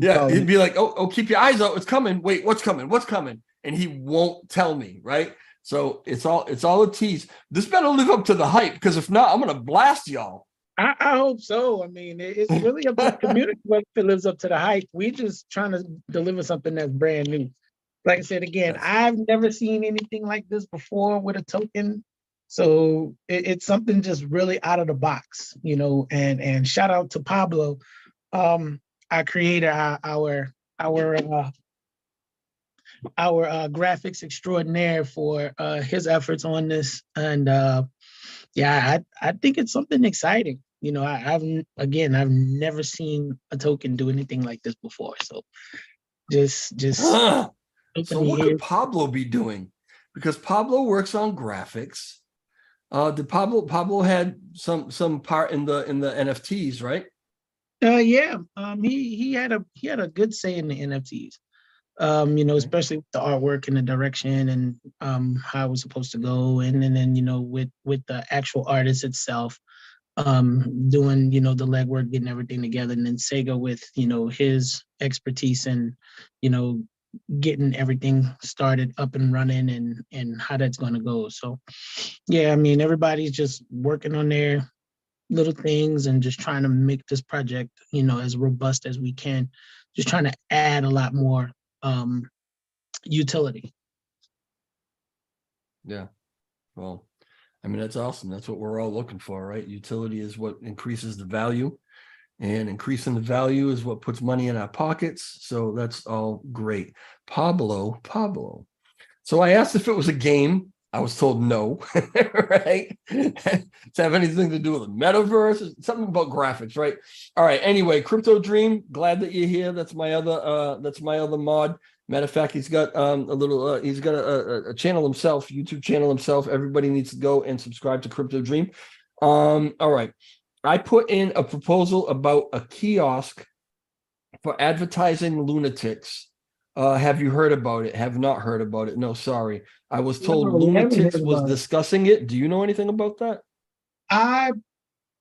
Yeah, he'd be like, oh, keep your eyes out. It's coming. Wait, what's coming? What's coming? And he won't tell me, right? So it's all a tease. This better live up to the hype, because if not, I'm gonna blast y'all. I hope so. I mean, it's really up to the community if it lives up to the hype. We just trying to deliver something that's brand new. Like I said again, I've never seen anything like this before with a token. So it's something just really out of the box, and shout out to Pablo, our creator, our graphics extraordinaire for his efforts on this. And yeah, I think it's something exciting. I've never seen a token do anything like this before. So just So open what the ears. could Pablo be doing? Because Pablo works on graphics. Did Pablo had some part in the NFTs, right? Yeah. He had a good say in the NFTs. Especially with the artwork and the direction and how it was supposed to go, and then with the actual artist itself, doing the legwork, getting everything together, and then Sega with his expertise and getting everything started up and running and how that's going to go. So yeah, I mean, everybody's just working on their little things and just trying to make this project as robust as we can, just trying to add a lot more utility. Yeah. Well, I mean, that's awesome. That's what we're all looking for, right? Utility is what increases the value, and increasing the value is what puts money in our pockets. So that's all great. Pablo. So I asked if it was a game. I was told no, right? To have anything to do with the metaverse, something about graphics, right? All right. Anyway, Crypto Dream, glad that you're here. That's my other mod. Matter of fact, he's got he's got a channel himself, YouTube channel himself. Everybody needs to go and subscribe to Crypto Dream. All right. I put in a proposal about a kiosk for advertising Lunatics. Have you heard about it? Have not heard about it. No, sorry. I was told No, we haven't Lunatics heard was about it. discussing it. Do you know anything about that? I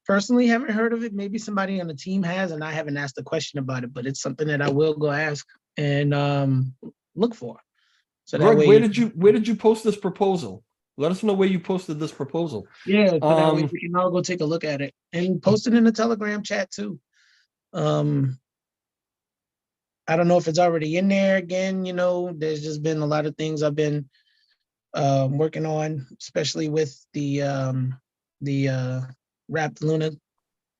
personally haven't heard of it. Maybe somebody on the team has, and I haven't asked a question about it, but it's something that I will go ask and look for. So that Greg, way, where did you post this proposal? Let us know where you posted this proposal. yeah, so that way we can all go take a look at it and post it in the Telegram chat too. I don't know if it's already in there again. There's just been a lot of things I've been working on, especially with the Wrapped Luna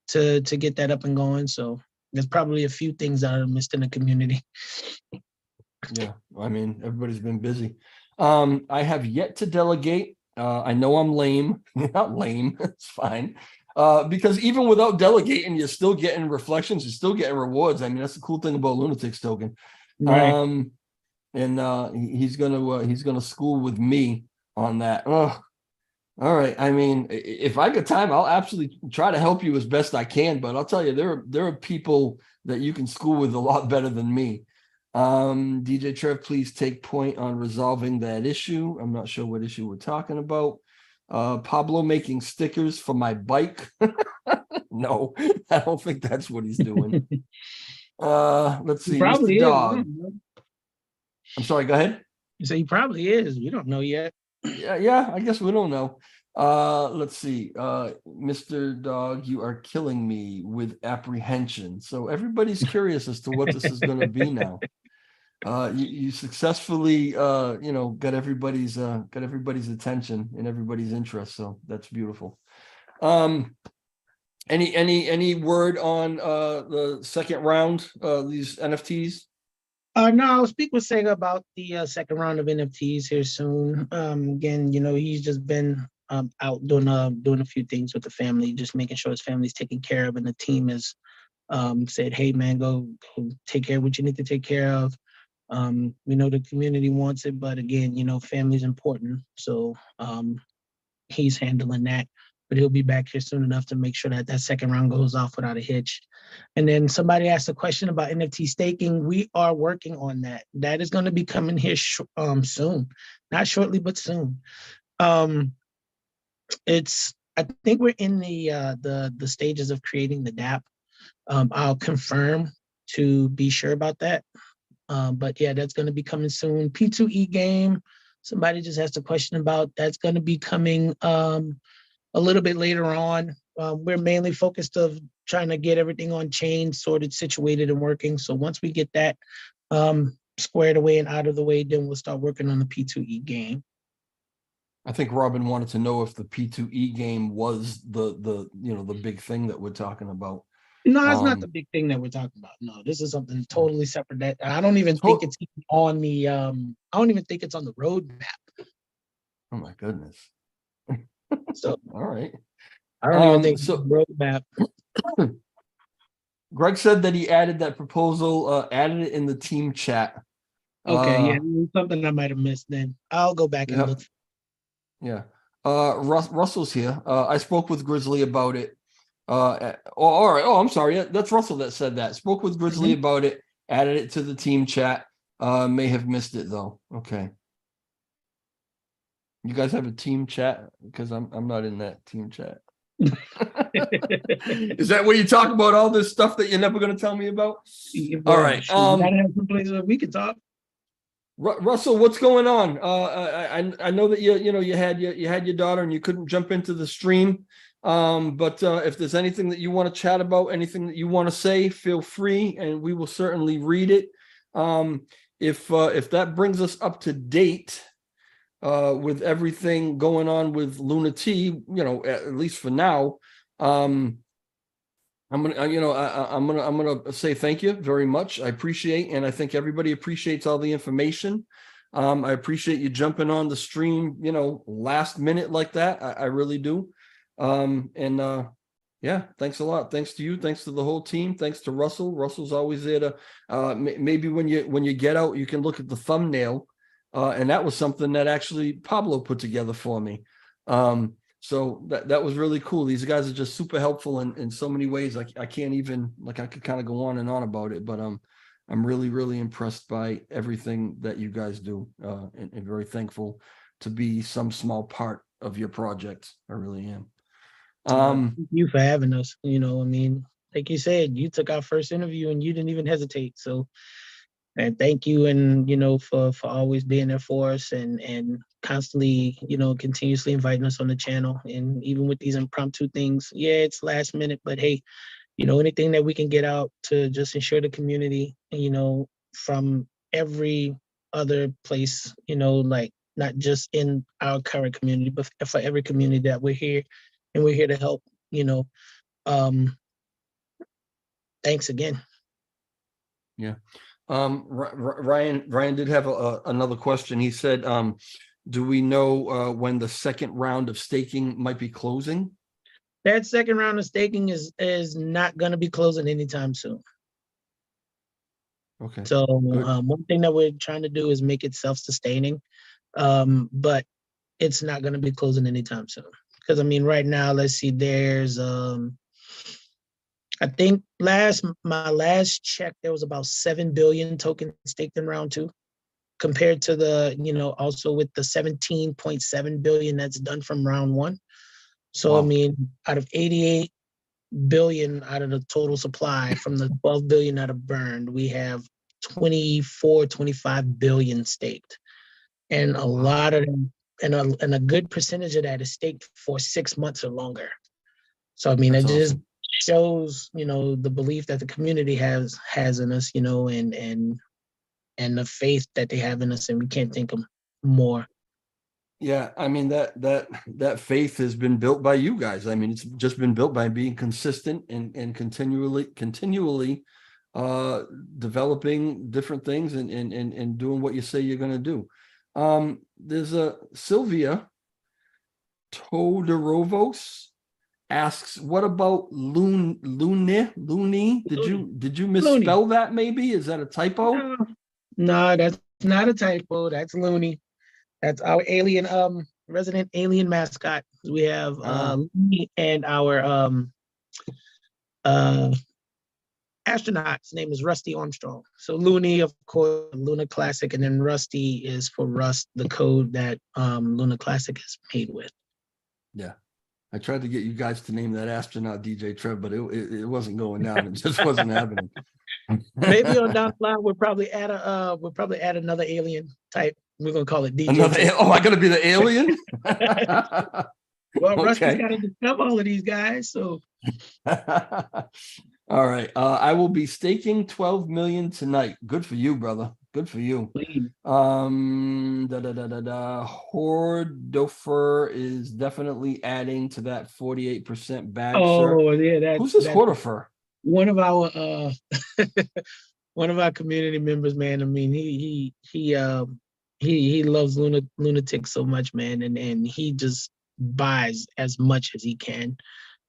to get that up and going. So there's probably a few things that are missed in the community. Yeah, I mean, everybody's been busy. I have yet to delegate. I know I'm lame. Not lame, it's fine. Because even without delegating, you're still getting reflections, you're still getting rewards. I mean, that's the cool thing about Lunatics token. Right. And he's gonna school with me on that. Oh, all right. I mean, if I get time, I'll absolutely try to help you as best I can. But I'll tell you, there are people that you can school with a lot better than me. DJ Trev, please take point on resolving that issue. I'm not sure what issue we're talking about. Pablo making stickers for my bike. No, I don't think that's what he's doing. Let's see, Probably Mr. is. Dog. I'm sorry, go ahead. You say he probably is. We don't know yet. Yeah, I guess we don't know. Let's see. Mr. Dog, you are killing me with apprehension. So everybody's curious as to what this is going to be now. You successfully got everybody's attention and everybody's interest. So that's beautiful. Any word on the second round, these NFTs? No, I'll speak with Sega about the second round of NFTs here soon. Again, he's just been out doing a few things with the family, just making sure his family's taken care of, and the team has said, "Hey, man, go take care of what you need to take care of." We know the community wants it, but again, family's important, so he's handling that. But he'll be back here soon enough to make sure that that second round goes off without a hitch. And then somebody asked a question about NFT staking. We are working on that. That is going to be coming here soon, not shortly, but soon. I think we're in the stages of creating the DApp. I'll confirm to be sure about that. But yeah, that's going to be coming soon. P2E game. Somebody just asked a question about that's going to be coming a little bit later on. We're mainly focused of trying to get everything on chain, sorted, situated, and working. So once we get that squared away and out of the way, then we'll start working on the P2E game. I think Robin wanted to know if the P2E game was the big thing that we're talking about. No, it's not the big thing that we're talking about. No, this is something totally separate. That I don't even think it's on the. I don't even think it's on the roadmap. Oh my goodness. So all right. I don't even think so. Roadmap. Greg said that he added that proposal, added it in the team chat. Okay, yeah, something I might have missed. Then I'll go back and look. Yeah. Russell's here. I spoke with Grizzly about it. All right. Oh, I'm sorry. That's Russell that said that. Spoke with Grizzly about it. Added it to the team chat. May have missed it though. Okay. You guys have a team chat? Because I'm not in that team chat. Is that where you talk about all this stuff that you're never going to tell me about? All right. Gotta have some places where we can talk. Russell, what's going on? I know that you had your daughter and you couldn't jump into the stream. But if there's anything that you want to chat about, anything that you want to say, feel free, and we will certainly read it. If that brings us up to date with everything going on with Lunati, at least for now, I'm gonna say thank you very much. I appreciate, and I think everybody appreciates all the information. I appreciate you jumping on the stream, last minute like that. I really do. Yeah, thanks a lot. Thanks to you. Thanks to the whole team. Thanks to Russell. Russell's always there to maybe when you get out, you can look at the thumbnail. And that was something that actually Pablo put together for me. So that was really cool. These guys are just super helpful in so many ways. I can't even, I could kind of go on and on about it, but I'm really, really impressed by everything that you guys do, and very thankful to be some small part of your project. I really am. Thank you for having us. Like you said, you took our first interview and you didn't even hesitate. So, and thank you, and for always being there for us and constantly, continuously inviting us on the channel. And even with these impromptu things, yeah, it's last minute, but hey, anything that we can get out to just ensure the community, from every other place, like not just in our current community, but for every community that we're here, and we're here to help. thanks again. Yeah. Ryan did have another question. He said, do we know when the second round of staking might be closing? That second round of staking is not going to be closing anytime soon. Okay. So Good. one thing that we're trying to do is make it self-sustaining, but it's not going to be closing anytime soon. Because I mean, right now, let's see, there's I think my last check, there was about 7 billion tokens staked in round 2, compared to the, also with the 17.7 billion that's done from round 1. So Wow. I mean, out of 88 billion out of the total supply from the 12 billion that have burned, we have 25 billion staked. And a lot of them, and a good percentage of that is staked for 6 months or longer. So I mean, That's it just awesome. shows, the belief that the community has in us, and the faith that they have in us, and we can't thank them more. Yeah, I mean that faith has been built by you guys. I mean, it's just been built by being consistent and continually developing different things and doing what you say you're going to do. There's a Sylvia Todorovos asks, what about Looney? Did you misspell that maybe? Is that a typo? No, that's not a typo. That's Looney. That's our alien, resident alien mascot. We have Looney and our astronaut. His name is Rusty Armstrong. So Looney, of course, Luna Classic, and then Rusty is for Rust, the code that Luna Classic is made with. Yeah. I tried to get you guys to name that astronaut DJ Trev, but it wasn't going down. It just wasn't happening. Maybe on down the line we'll probably add another alien type. We're gonna call it DJ. I gotta be the alien. Well, Rusty's got to discover all of these guys. So all right. I will be staking 12 million tonight. Good for you, brother. Good for you. please. Hordofer is definitely adding to that 48% bag, sir. Oh yeah, Who's this Hordofer? One of our one of our community members, man. I mean, he loves Lunatics so much, man, and he just buys as much as he can.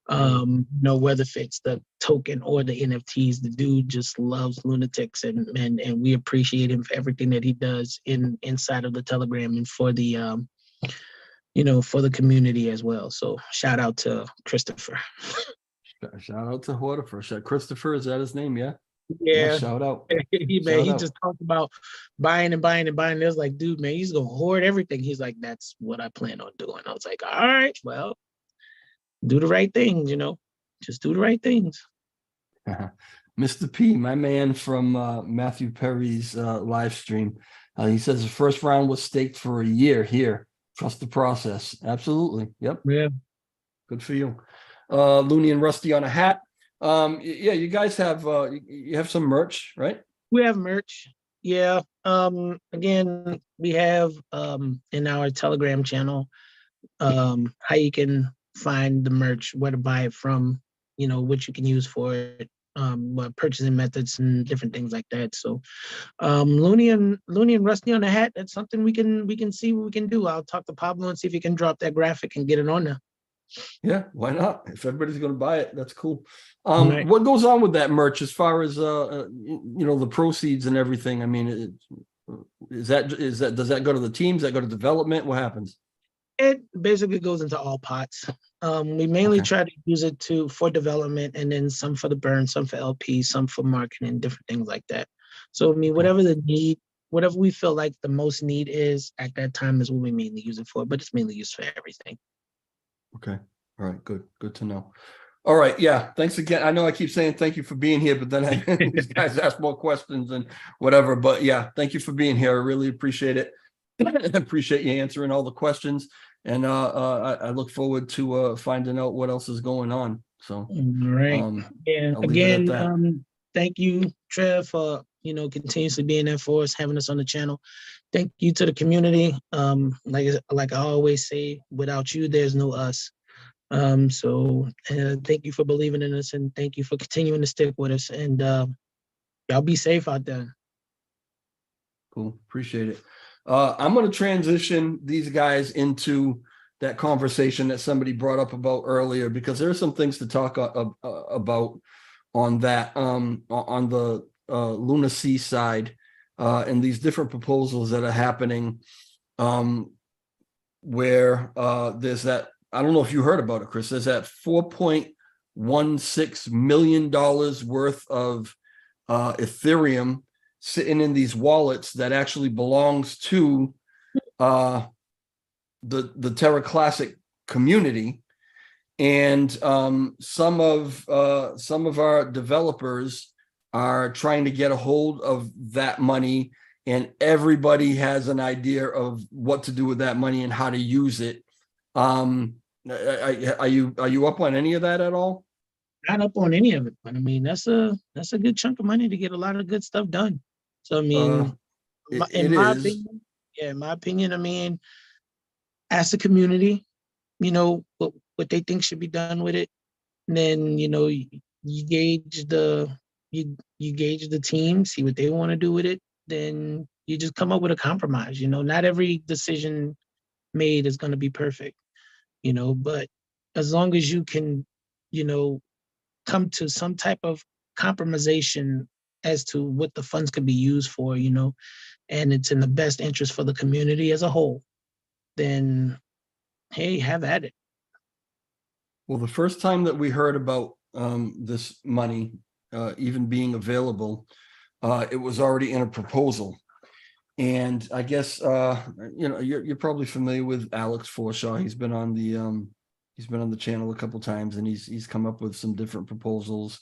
Whether if it's the token or the NFTs, the dude just loves Lunatics, and we appreciate him for everything that he does inside of the Telegram and for the for the community as well. So shout out to Christopher. Shout out to Hortifer. Christopher, is that his name? Yeah. Yeah. Shout out. He just talked about buying and buying and buying. It was like, dude, man, he's gonna hoard everything. He's like, that's what I plan on doing. I was like, all right, well, do the right things, just do the right things. Mr. P, my man from Matthew Perry's live stream. He says the first round was staked for a year here. Trust the process. Absolutely. Yep. Yeah. Good for you. Looney and Rusty on a hat. Yeah, you guys have you have some merch, right? We have merch. Yeah. Again, we have in our Telegram channel how you can find the merch, where to buy it from, what you can use for it, purchasing methods and different things like that. So Looney and Rusty on the hat, that's something we can see what we can do. I'll talk to Pablo and see if he can drop that graphic and get it on there. Yeah, why not? If everybody's going to buy it, that's cool. Right. What goes on with that merch as far as the proceeds and everything? I mean, does that go to the teams? Does that go to development? What happens? It basically goes into all pots. We mainly try to use it for development, and then some for the burn, some for LP, some for marketing, different things like that. So I mean, whatever the need, whatever we feel like the most need is at that time is what we mainly use it for, but it's mainly used for everything. Okay. All right. Good to know. All right. Yeah. Thanks again. I know I keep saying thank you for being here, but then these guys ask more questions and whatever. But yeah, thank you for being here. I really appreciate it. I appreciate you answering all the questions. And I look forward to finding out what else is going on. So all right. I'll again, thank you, Trev, for continuously being there for us, having us on the channel. Thank you to the community. Like I always say, without you, there's no us. So thank you for believing in us, and thank you for continuing to stick with us. And y'all be safe out there. Cool. Appreciate it. I'm going to transition these guys into that conversation that somebody brought up about earlier, because there are some things to talk about on that, on the Lunacy side, and these different proposals that are happening, where there's that, I don't know if you heard about it, Chris, there's that $4.16 million worth of Ethereum sitting in these wallets that actually belongs to the Terra Classic community. And some of our developers are trying to get a hold of that money, and everybody has an idea of what to do with that money and how to use it. Are you up on any of that at all? Not up on any of it, but I mean that's a good chunk of money to get a lot of good stuff done. So I mean, in my opinion, in my opinion, I mean, as a community, you know, what they think should be done with it, and then you know you gauge the you gauge the team, see what they want to do with it, then you just come up with a compromise. You know, not every decision made is going to be perfect, you know, but as long as you can, you know, come to some type of compromisation as to what the funds could be used for, you know, and it's in the best interest for the community as a whole, then hey, have at it. Well, the first time that we heard about this money even being available, it was already in a proposal. And I guess you know, you're probably familiar with Alex Forshaw. He's been on the channel a couple times, and he's come up with some different proposals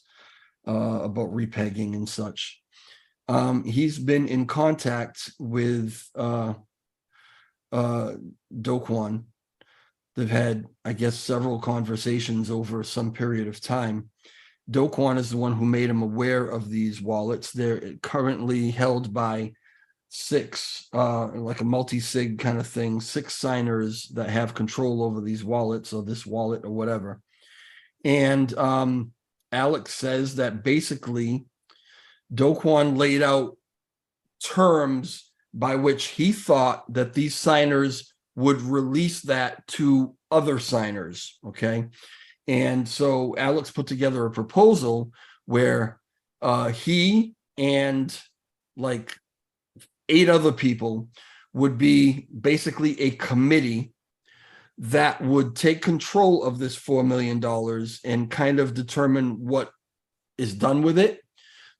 about repegging and such. He's been in contact with Do Kwon. They've had, I guess, several conversations over some period of time. Do Kwon is the one who made him aware of these wallets. They're currently held by 6, like a multi-sig kind of thing, 6 signers that have control over these wallets, or this wallet or whatever. And Alex says that basically Do Kwon laid out terms by which he thought that these signers would release that to other signers. Okay. And so Alex put together a proposal where he and like 8 other people would be basically a committee that would take control of this $4 million and kind of determine what is done with it.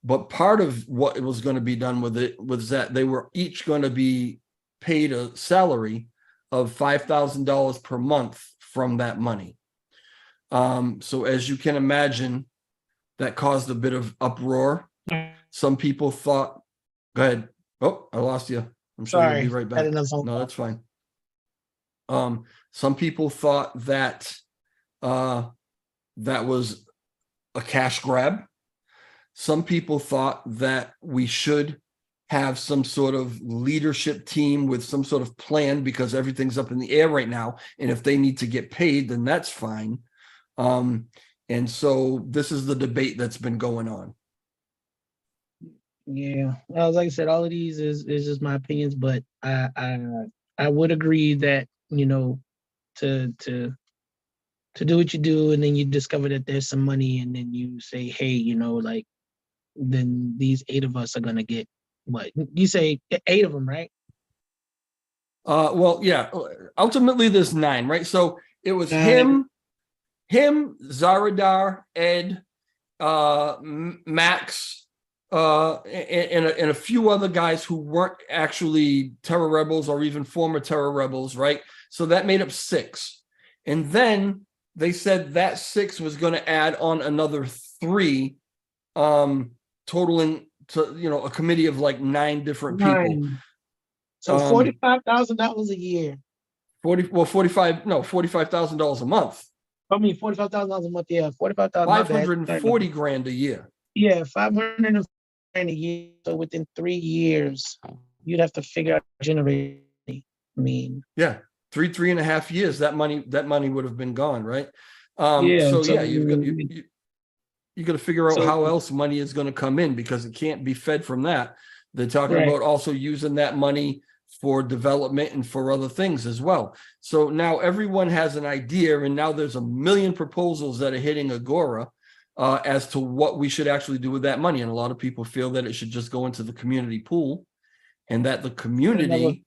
But part of what was going to be done with it was that they were each going to be paid a salary of $5,000 per month from that money. So as you can imagine, that caused a bit of uproar. Some people thought, go ahead. Oh, I lost you. I'm sure you'll be right back. No, that's fine. Some people thought that that was a cash grab. Some people thought that we should have some sort of leadership team with some sort of plan, because everything's up in the air right now. And if they need to get paid, then that's fine. And so this is the debate that's been going on. Yeah, well, like I said, all of these is just my opinions, but I would agree that, you know, to do what you do, and then you discover that there's some money, and then you say, hey, you know, like, then these 8 of us are gonna get what you say, 8 of them, right? Well, yeah. Ultimately, there's 9, right? So it was him, Zaradar, Ed, Max, and a few other guys who weren't actually Terror Rebels or even former Terror Rebels, right? So that made up 6. And then they said that 6 was going to add on another 3, totaling to, you know, a committee of like 9 different people. So $45,000 a year. $45,000 a month. I mean, $45,000 a month. Yeah, 45,000. $540,000 a year. Yeah, 500 grand a year. So within 3 years, you'd have to figure out generating. I mean, yeah, three and a half years, that money would have been gone, right? Yeah, So so yeah, you got to figure out so how else money is going to come in, because it can't be fed from that. They're talking right. about also using that money for development and for other things as well. So now everyone has an idea, and now there's a million proposals that are hitting Agora as to what we should actually do with that money. And a lot of people feel that it should just go into the community pool, and that the community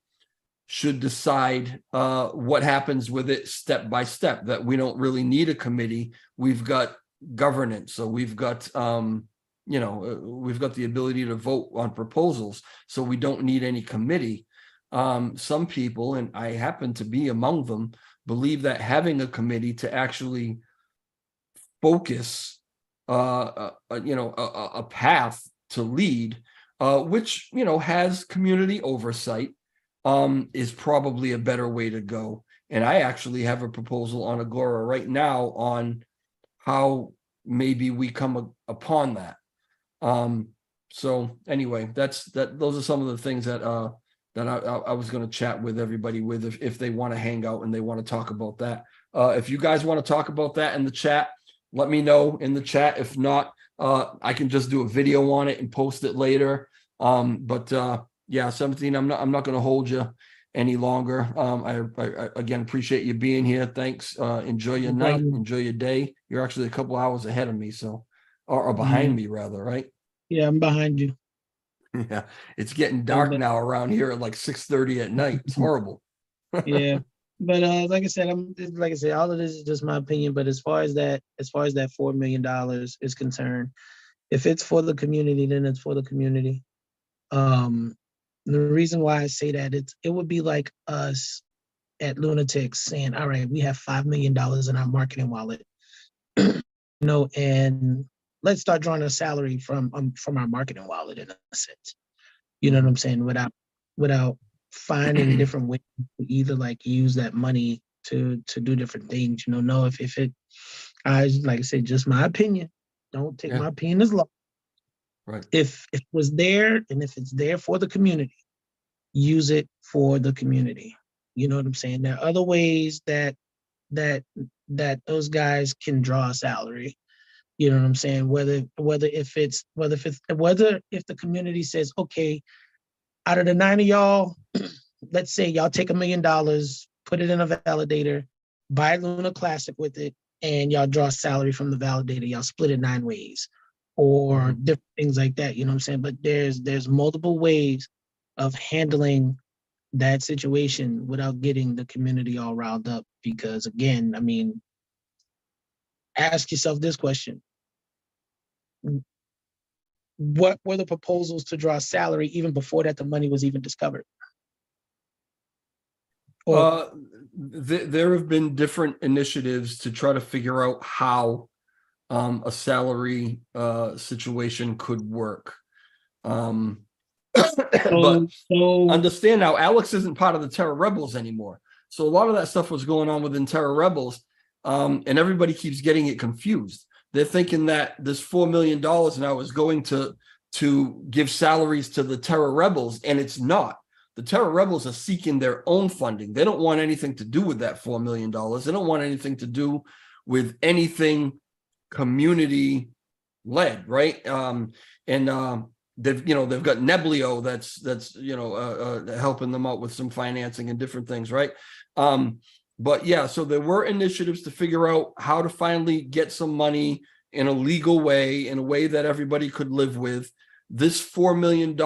should decide what happens with it step by step, that we don't really need a committee. We've got governance. So we've got, we've got the ability to vote on proposals. So we don't need any committee. Some people, and I happen to be among them, believe that having a committee to actually focus, a path to lead, which, has community oversight, is probably a better way to go. And I actually have a proposal on Agora right now on how maybe we come upon that. So anyway, those are some of the things that I was going to chat with everybody with, if they want to hang out and they want to talk about that. If you guys want to talk about that in the chat, let me know in the chat. If not, I can just do a video on it and post it later. Yeah, 17, I'm not going to hold you any longer. I again appreciate you being here. Thanks. Enjoy your night. Enjoy your day. You're actually a couple hours ahead of me, so, or behind me rather, right? Yeah, I'm behind you. Yeah, it's getting dark now around here at like 6:30 at night. It's horrible. Yeah, but like I said, all of this is just my opinion. But as far as that $4 million is concerned, if it's for the community, then it's for the community. The reason why I say that, it would be like us at Lunatics saying, all right, we have $5 million in our marketing wallet, and let's start drawing a salary from our marketing wallet, in a sense. You know what I'm saying? Without finding different ways to either like use that money to do different things. No, if it, like I said, just my opinion. Don't take my opinion as law. Right. If it was there, and if it's there for the community, use it for the community. You know what I'm saying? There are other ways that those guys can draw a salary. You know what I'm saying? Whether if the community says, okay, out of the 9 of y'all, let's say y'all take $1 million, put it in a validator, buy Luna Classic with it, and y'all draw a salary from the validator. Y'all split it 9 ways, or different things like that. You know what I'm saying? But there's multiple ways of handling that situation without getting the community all riled up. Because again, I mean, ask yourself this question: what were the proposals to draw salary even before that the money was even discovered? There have been different initiatives to try to figure out how a salary situation could work. But understand now, Alex isn't part of the Terror Rebels anymore. So a lot of that stuff was going on within Terror Rebels, and everybody keeps getting it confused. They're thinking that this $4 million now is going to give salaries to the Terror Rebels, and it's not. The Terror Rebels are seeking their own funding. They don't want anything to do with that $4 million. They don't want anything to do with anything community led, right? They've got Neblio that's helping them out with some financing and different things, right? But yeah, so there were initiatives to figure out how to finally get some money in a legal way, in a way that everybody could live with. This $4 million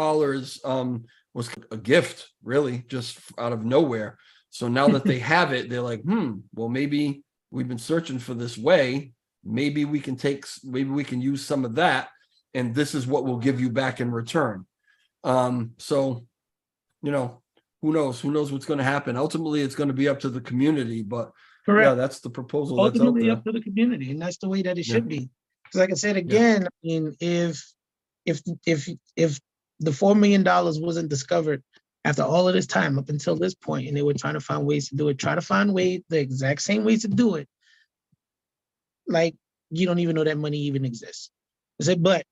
was a gift, really, just out of nowhere. So now that they have it, they're like, well, maybe we've been searching for this way. Maybe we can use some of that, and this is what we'll give you back in return. So, who knows what's going to happen. Ultimately, it's going to be up to the community, but correct. Yeah, that's the proposal. Ultimately that's out up to the community, and that's the way that it should be. Because like I said, again, I mean, if the $4 million wasn't discovered after all of this time up until this point, and they were trying to find ways to do it, the exact same ways to do it, like, you don't even know that money even exists. I said, but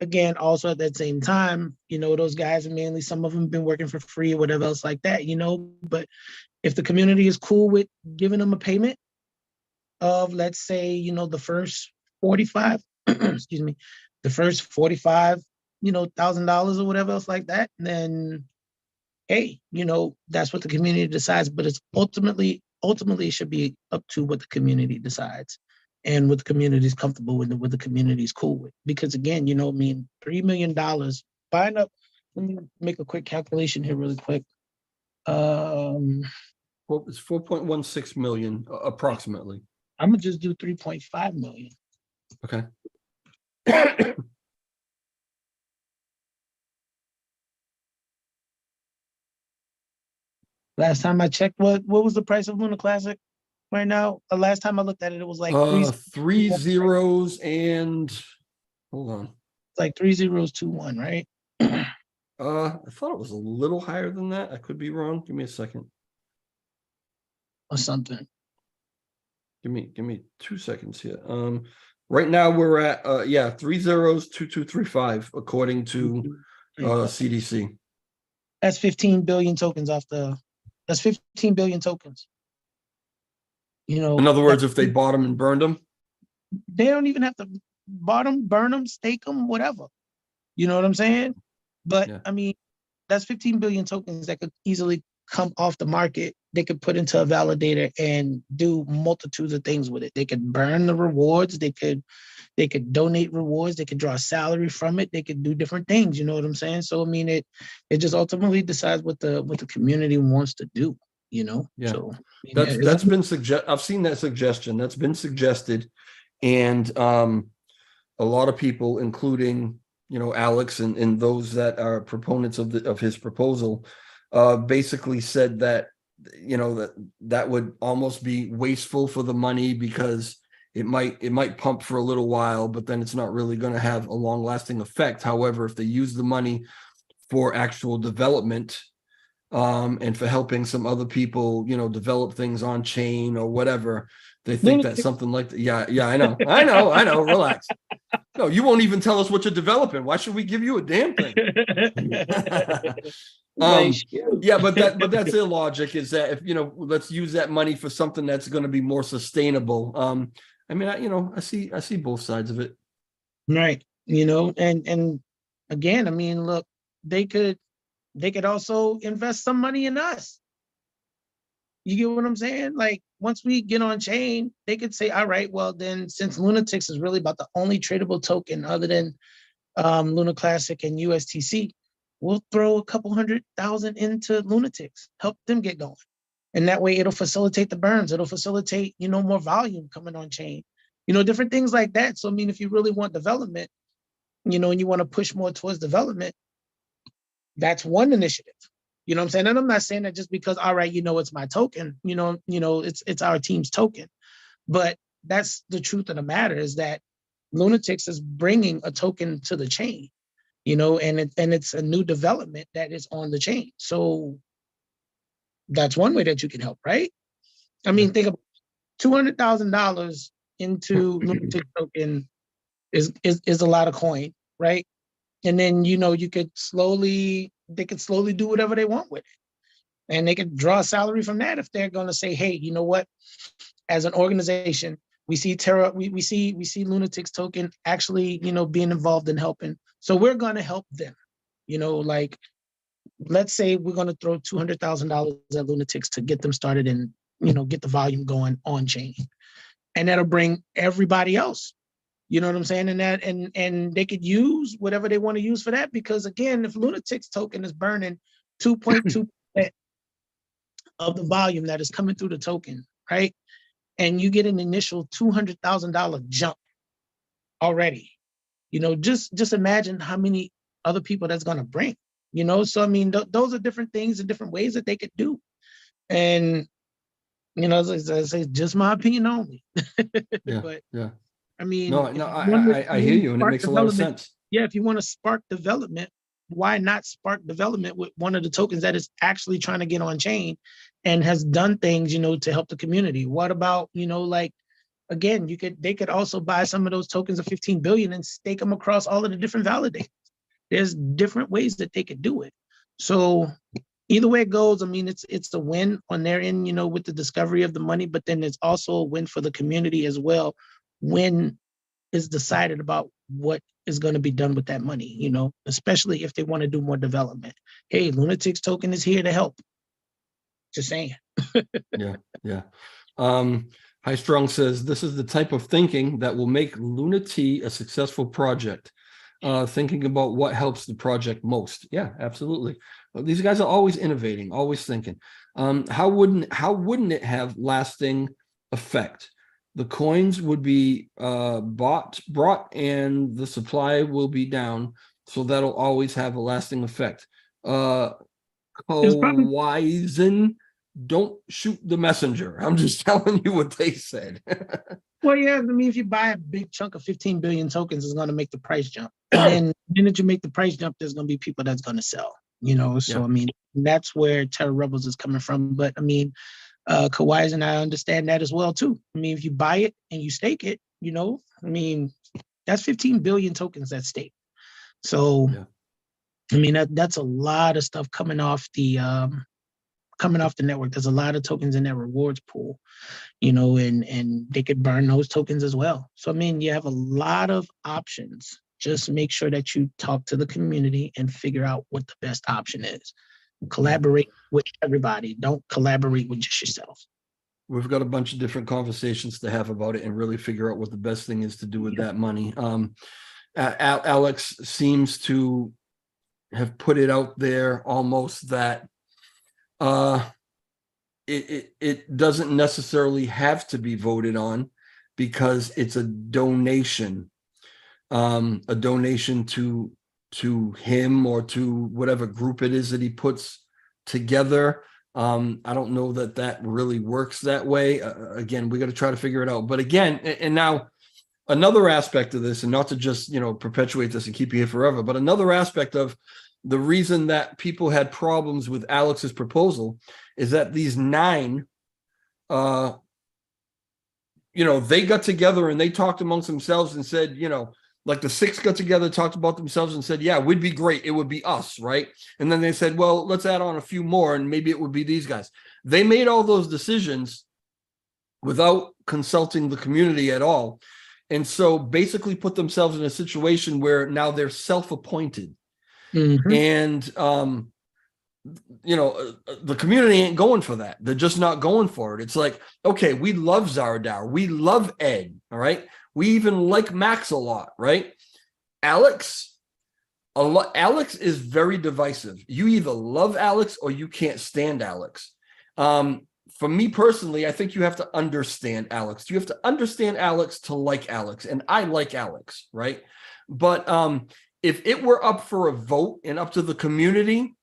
again, also at that same time, those guys are mainly, some of them have been working for free or whatever else like that, but if the community is cool with giving them a payment of, let's say, the first 45, excuse me, the first 45, $1,000 or whatever else like that, then hey, that's what the community decides. But it's ultimately it should be up to what the community decides and what the community is comfortable with and what the community is cool with. Because again, I mean, $3 million buying up. Let me make a quick calculation here really quick. Well, it's 4.16 million approximately. I'm gonna just do 3.5 million. Okay. Last time I checked, what was the price of Luna Classic right now? The last time I looked at it, it was like three zeros and hold on. It's like 3021, right? I thought it was a little higher than that. I could be wrong. Give me a second. Or something. Give me 2 seconds here. Right now we're at 302235 according to CDC. That's 15 billion tokens that's 15 billion tokens. In other words, if they bought them and burned them, they don't even have to bought them, burn them, stake them, whatever. You know what I'm saying? But yeah. I mean, that's 15 billion tokens that could easily come off the market. They could put into a validator and do multitudes of things with it. They could burn the rewards. They could donate rewards. They could draw a salary from it. They could do different things. You know what I'm saying? So I mean, it just ultimately decides what the community wants to do. Yeah. So that's been I've seen that suggestion. That's been suggested, and a lot of people, including Alex and those that are proponents of his proposal, basically said that that would almost be wasteful for the money because it might pump for a little while, but then it's not really going to have a long-lasting effect. However, if they use the money for actual development, and for helping some other people, develop things on chain or whatever, they think that something like that. Yeah, I know. Relax. No, you won't even tell us what you're developing. Why should we give you a damn thing? Yeah, but that's their logic, is that if let's use that money for something that's going to be more sustainable. I mean, I see both sides of it. Right. And again, I mean, look, they could also invest some money in us. You get what I'm saying? Like, once we get on chain, they could say, all right, well, then since Lunatics is really about the only tradable token other than Luna Classic and USTC, we'll throw a couple 100,000 into Lunatics, help them get going. And that way it'll facilitate the burns. It'll facilitate, more volume coming on chain, different things like that. So, I mean, if you really want development, and you want to push more towards development, that's one initiative. You know what I'm saying? And I'm not saying that just because, all right, it's my token, it's our team's token. But that's the truth of the matter, is that Lunatics is bringing a token to the chain, and it's a new development that is on the chain. So that's one way that you can help, right? I mean, think about $200,000 into Lunatic token is a lot of coin, right? And then they could slowly do whatever they want with it, and they could draw a salary from that if they're going to say, hey, you know what? As an organization, we see Terra, we see Lunatics token actually, being involved in helping. So we're going to help them. Like, let's say we're going to throw $200,000 at Lunatics to get them started and, get the volume going on chain. And that'll bring everybody else. You know what I'm saying? And they could use whatever they want to use for that, because again, if Lunatics token is burning 2.2% of the volume that is coming through the token, right? And you get an initial $200,000 jump already, just imagine how many other people that's going to bring, So, I mean, those are different things and different ways that they could do. And, as I say, just my opinion only. Yeah. But, yeah. I mean, No, I hear you, and it makes a lot of sense. Yeah, if you want to spark development, why not spark development with one of the tokens that is actually trying to get on chain and has done things, to help the community? What about, like again, they could also buy some of those tokens of 15 billion and stake them across all of the different validators. There's different ways that they could do it. So either way it goes, I mean, it's a win on their end, with the discovery of the money, but then it's also a win for the community as well when it's decided about what is going to be done with that money, especially if they want to do more development. Hey, Lunatics token is here to help. Just saying. Yeah. High Strong says this is the type of thinking that will make Lunati a successful project. Thinking about what helps the project most. Yeah, absolutely. These guys are always innovating, always thinking. How wouldn't it have lasting effect? The coins would be brought, and the supply will be down, so that'll always have a lasting effect. Cowizen, don't shoot the messenger. I'm just telling you what they said. Well, yeah, I mean, if you buy a big chunk of 15 billion tokens, it's going to make the price jump. And then the minute you make the price jump, there's going to be people that's going to sell, So, I mean, that's where Terra Rebels is coming from. But, I mean, Kawhi's and I understand that as well, too. I mean, if you buy it and you stake it, I mean, that's 15 billion tokens at stake. So, I mean, that's a lot of stuff coming off the network. There's a lot of tokens in that rewards pool, and they could burn those tokens as well. So, I mean, you have a lot of options. Just make sure that you talk to the community and figure out what the best option is. Collaborate with everybody. Don't collaborate with just yourself. We've got a bunch of different conversations to have about it and really figure out what the best thing is to do with that money. Alex seems to have put it out there almost that it doesn't necessarily have to be voted on because it's a donation to him or to whatever group it is that he puts together. I don't know that really works that way. Again, we got to try to figure it out. But again, and now another aspect of this, and not to just, perpetuate this and keep you here forever, but another aspect of the reason that people had problems with Alex's proposal is that these 9, they got together and they talked amongst themselves and said, like the 6 got together, talked about themselves and said, yeah, we'd be great. It would be us, right? And then they said, well, let's add on a few more and maybe it would be these guys. They made all those decisions without consulting the community at all. And so basically put themselves in a situation where now they're self-appointed. Mm-hmm. And, the community ain't going for that. They're just not going for it. It's like, okay, we love Zaradar. We love Ed. All right. We even like Max a lot, right? Alex is very divisive. You either love Alex or you can't stand Alex. For me personally, I think you have to understand Alex. You have to understand Alex to like Alex. And I like Alex, right? But if it were up for a vote and up to the community,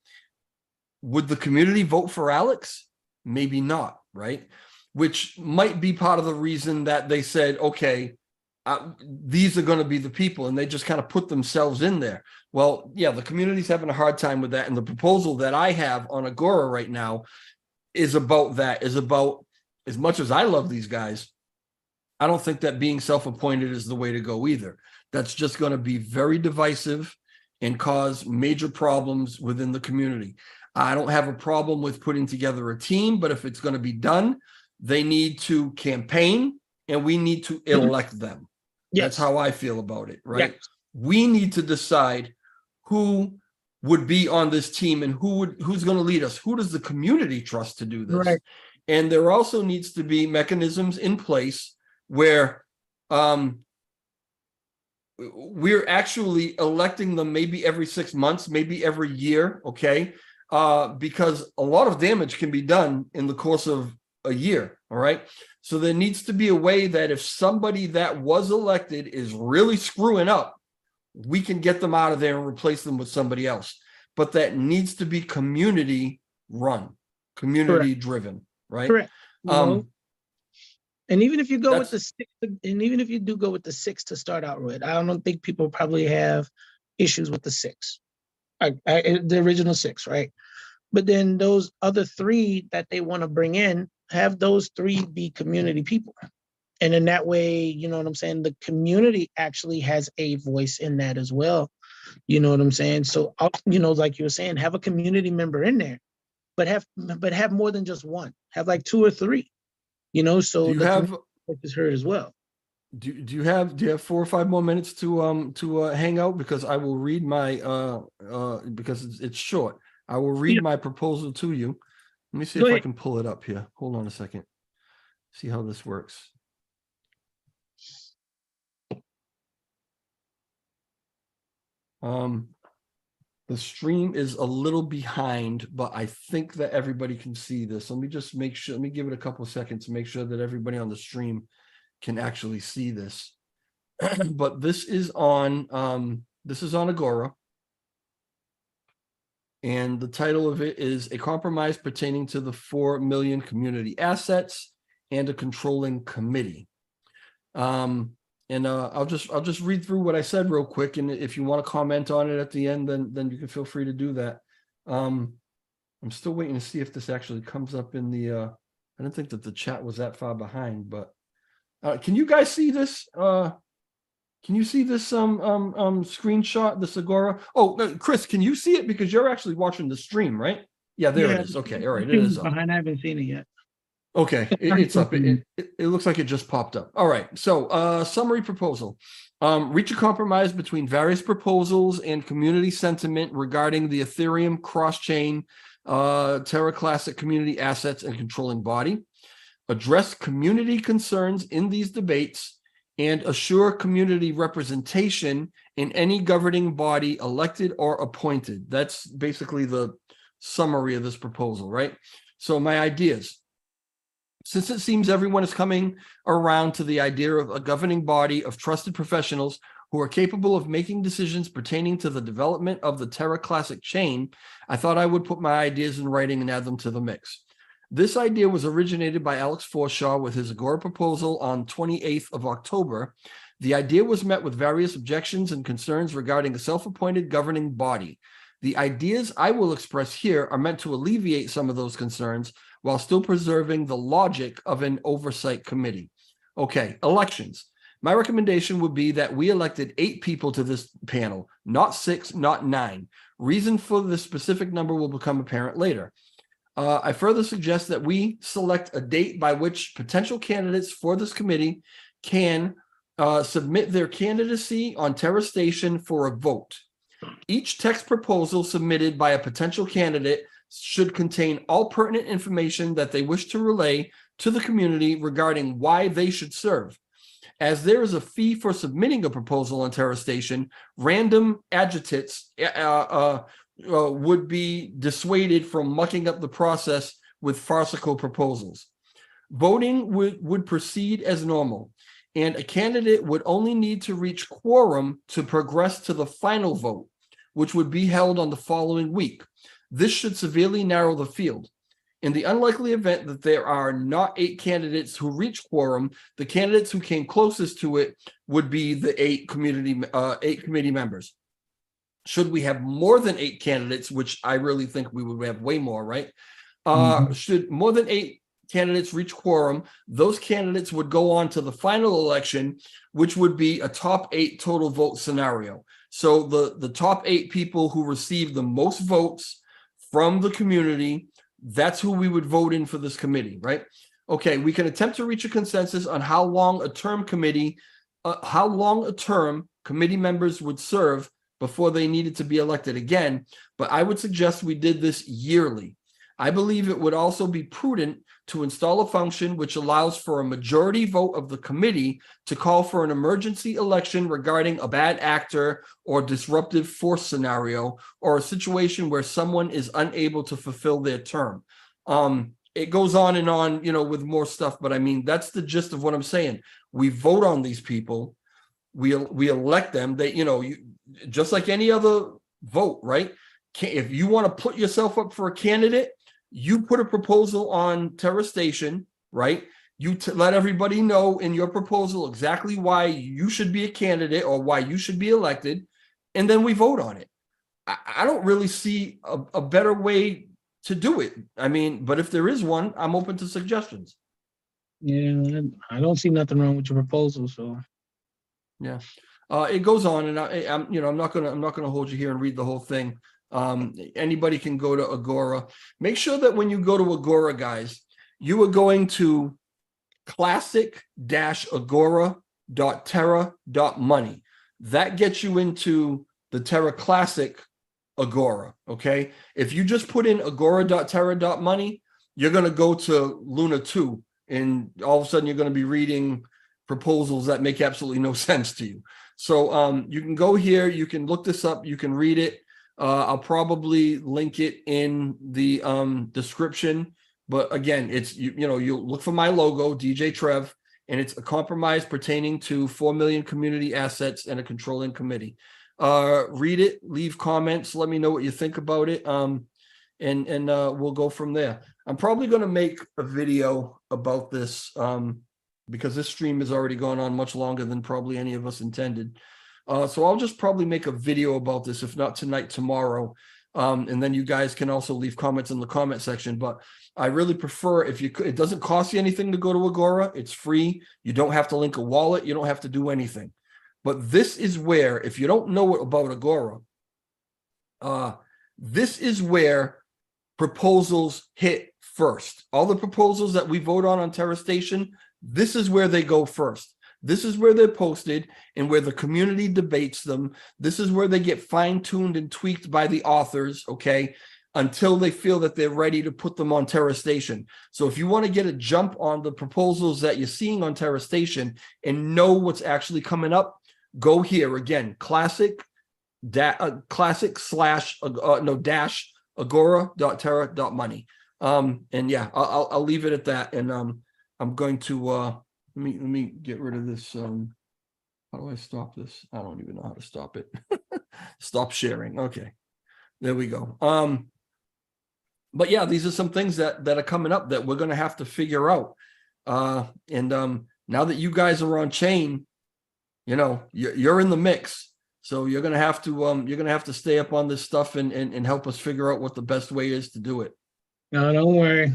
would the community vote for Alex? Maybe not, right? Which might be part of the reason that they said, okay, these are going to be the people, and they just kind of put themselves in there. Well, yeah, the community's having a hard time with that. And the proposal that I have on Agora right now is about that, is about, as much as I love these guys, I don't think that being self-appointed is the way to go either. That's just going to be very divisive and cause major problems within the community. I don't have a problem with putting together a team, but if it's going to be done, they need to campaign and we need to elect them. Yes. That's how I feel about it, right? Yes. We need to decide who would be on this team and who's going to lead us. Who does the community trust to do this? Right. And there also needs to be mechanisms in place where we're actually electing them maybe every 6 months, maybe every year, okay? Because a lot of damage can be done in the course of a year, all right? So there needs to be a way that if somebody that was elected is really screwing up, we can get them out of there and replace them with somebody else. But that needs to be community run, community driven, right? Correct. And even if you go with the 6, and even if you do go with the 6 to start out with, I don't think people probably have issues with the 6, the original 6, right? But then those other 3 that they want to bring in, have those 3 be community people. And in that way, you know what I'm saying, the community actually has a voice in that as well. You know what I'm saying? So, you know, like you were saying, have a community member in there, but have more than just one. Have like 2 or 3, you know, Do so you the have community is heard as well. do you have 4 or 5 more minutes to hang out, because I will read my because it's short. I will read Yeah. my proposal to you. Let me see Go if I ahead. can pull it up here. Hold on a second. See how this works. The stream is a little behind, but I think that everybody can see this. Let me just make sure. Let me give it a couple of seconds to make sure that everybody on the stream can actually see this. But this is on Agora. And the title of it is A Compromise Pertaining to the 4 Million Community Assets and a Controlling Committee. And I'll just read through what I said real quick, and if you want to comment on it at the end, then you can feel free to do that. I'm still waiting to see if this actually comes up in the I didn't think that the chat was that far behind, but can you guys see this? Can you see this screenshot, this Agora? Oh, Chris, can you see it? Because you're actually watching the stream, right? Yeah, there it is. Okay, all right, it is up. Behind, I haven't seen it yet. Okay, it's up. It looks like it just popped up. All right, so summary proposal. Reach a compromise between various proposals and community sentiment regarding the Ethereum cross-chain Terra Classic community assets and controlling body. Address community concerns in these debates and assure community representation in any governing body elected or appointed. That's basically the summary of this proposal, right? So my ideas. Since it seems everyone is coming around to the idea of a governing body of trusted professionals who are capable of making decisions pertaining to the development of the Terra Classic chain, I thought I would put my ideas in writing and add them to the mix. This idea was originated by Alex Forshaw with his Agora proposal on 28th of October. The idea was met with various objections and concerns regarding a self-appointed governing body. The ideas I will express here are meant to alleviate some of those concerns while still preserving the logic of an oversight committee. Okay, elections. My recommendation would be that we elected 8 people to this panel, not 6, not 9. Reason for the specific number will become apparent later. I further suggest that we select a date by which potential candidates for this committee can submit their candidacy on Terra Station for a vote. Each text proposal submitted by a potential candidate should contain all pertinent information that they wish to relay to the community regarding why they should serve. As there is a fee for submitting a proposal on Terra Station, random adjutantes would be dissuaded from mucking up the process with farcical proposals. Voting would proceed as normal, and a candidate would only need to reach quorum to progress to the final vote, which would be held on the following week. This should severely narrow the field. In the unlikely event that there are not 8 candidates who reach quorum, the candidates who came closest to it would be the 8 committee members. Should we have more than 8 candidates, which I really think we would have way more, right? Should more than 8 candidates reach quorum, those candidates would go on to the final election, which would be a top 8 total vote scenario. So the top 8 people who receive the most votes from the community, that's who we would vote in for this committee, right? Okay, we can attempt to reach a consensus on how long a term committee members would serve before they needed to be elected again, but I would suggest we did this yearly. I believe it would also be prudent to install a function which allows for a majority vote of the committee to call for an emergency election regarding a bad actor or disruptive force scenario, or a situation where someone is unable to fulfill their term. It goes on and on, you know, with more stuff, but I mean, that's the gist of what I'm saying. We vote on these people. We elect them. They, you know, just like any other vote, right? If you want to put yourself up for a candidate, you put a proposal on Terra Station, right? You let everybody know in your proposal exactly why you should be a candidate or why you should be elected, and then we vote on it. I don't really see a better way to do it. I mean, but if there is one, I'm open to suggestions. Yeah, I don't see nothing wrong with your proposal, so. Yeah, it goes on, and I'm, I'm not gonna hold you here and read the whole thing. Anybody can go to Agora. Make sure that when you go to Agora, guys, you are going to classic-agora.terra.money. That gets you into the Terra Classic Agora. Okay, if you just put in agora.terra.money, you're gonna go to Luna 2, and all of a sudden you're gonna be reading proposals that make absolutely no sense to you. So you can go here, you can look this up, you can read it. I'll probably link it in the description. But again, it's you look for my logo, DJ Trev, and it's a compromise pertaining to 4 million community assets and a controlling committee. Read it, leave comments, let me know what you think about it. And we'll go from there. I'm probably going to make a video about this because this stream has already gone on much longer than probably any of us intended. So I'll just probably make a video about this, if not tonight, tomorrow. And then you guys can also leave comments in the comment section. But I really prefer, if you could, it doesn't cost you anything to go to Agora. It's free. You don't have to link a wallet. You don't have to do anything. But this is where, if you don't know about Agora, this is where proposals hit first. All the proposals that we vote on Terra Station, this is where they go first. This is where they're posted and where the community debates them. This is where they get fine-tuned and tweaked by the authors, okay, until they feel that they're ready to put them on Terra Station. So if you want to get a jump on the proposals that you're seeing on Terra Station and know what's actually coming up, go here again, agora.terra.money. And yeah, I'll leave it at that. And I'm going to let me get rid of this. How do I stop this? I don't even know how to stop it. Stop sharing. Okay, there we go. But yeah, these are some things that are coming up that we're going to have to figure out. And now that you guys are on chain, you're in the mix. So you're going to have to stay up on this stuff and help us figure out what the best way is to do it. No, don't worry.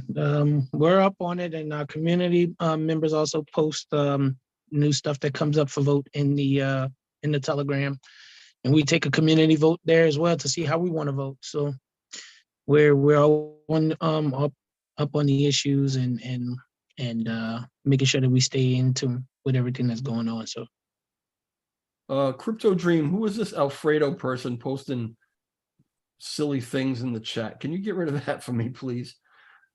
We're up on it, and our community members also post new stuff that comes up for vote in the Telegram, and we take a community vote there as well to see how we want to vote. So we're all up on the issues and making sure that we stay in tune with everything that's going on. So, Crypto Dream, who is this Alfredo person posting silly things in the chat? Can you get rid of that for me, please?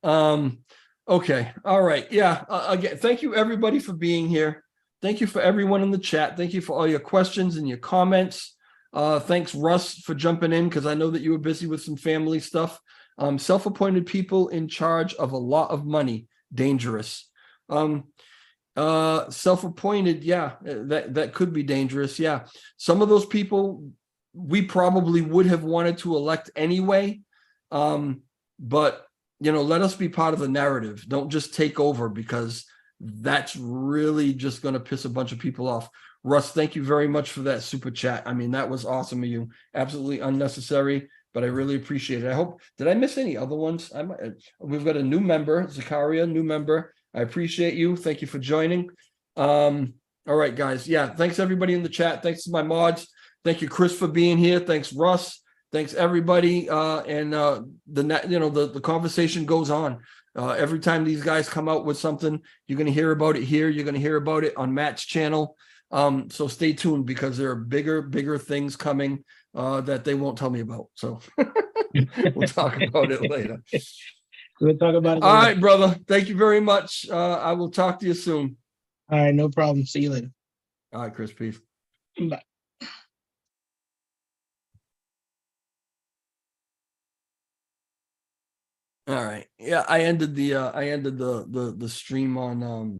Okay, all right, yeah. Again, thank you everybody for being here. Thank you for everyone in the chat. Thank you for all your questions and your comments. Thanks, Russ, for jumping in, because I know that you were busy with some family stuff. Self-appointed people in charge of a lot of money, dangerous. Self-appointed, yeah, that could be dangerous. Yeah, some of those people we probably would have wanted to elect anyway. But let us be part of the narrative. Don't just take over, because that's really just going to piss a bunch of people off. Russ, thank you very much for that super chat. I mean, that was awesome of you. Absolutely unnecessary, but I really appreciate it. Did I miss any other ones? We've got a new member, Zakaria, new member. I appreciate you. Thank you for joining. All right, guys. Yeah, thanks everybody in the chat. Thanks to my mods. Thank you, Chris, for being here. Thanks, Russ. Thanks, everybody. The conversation goes on. Every time these guys come out with something, you're going to hear about it here. You're going to hear about it on Matt's channel. So stay tuned, because there are bigger things coming that they won't tell me about. So we'll talk about it later. we'll talk about it All later. right, brother. Thank you very much. I will talk to you soon. All right, no problem. See you later. All right, Chris. Peace. Bye. All right. Yeah, I ended the stream on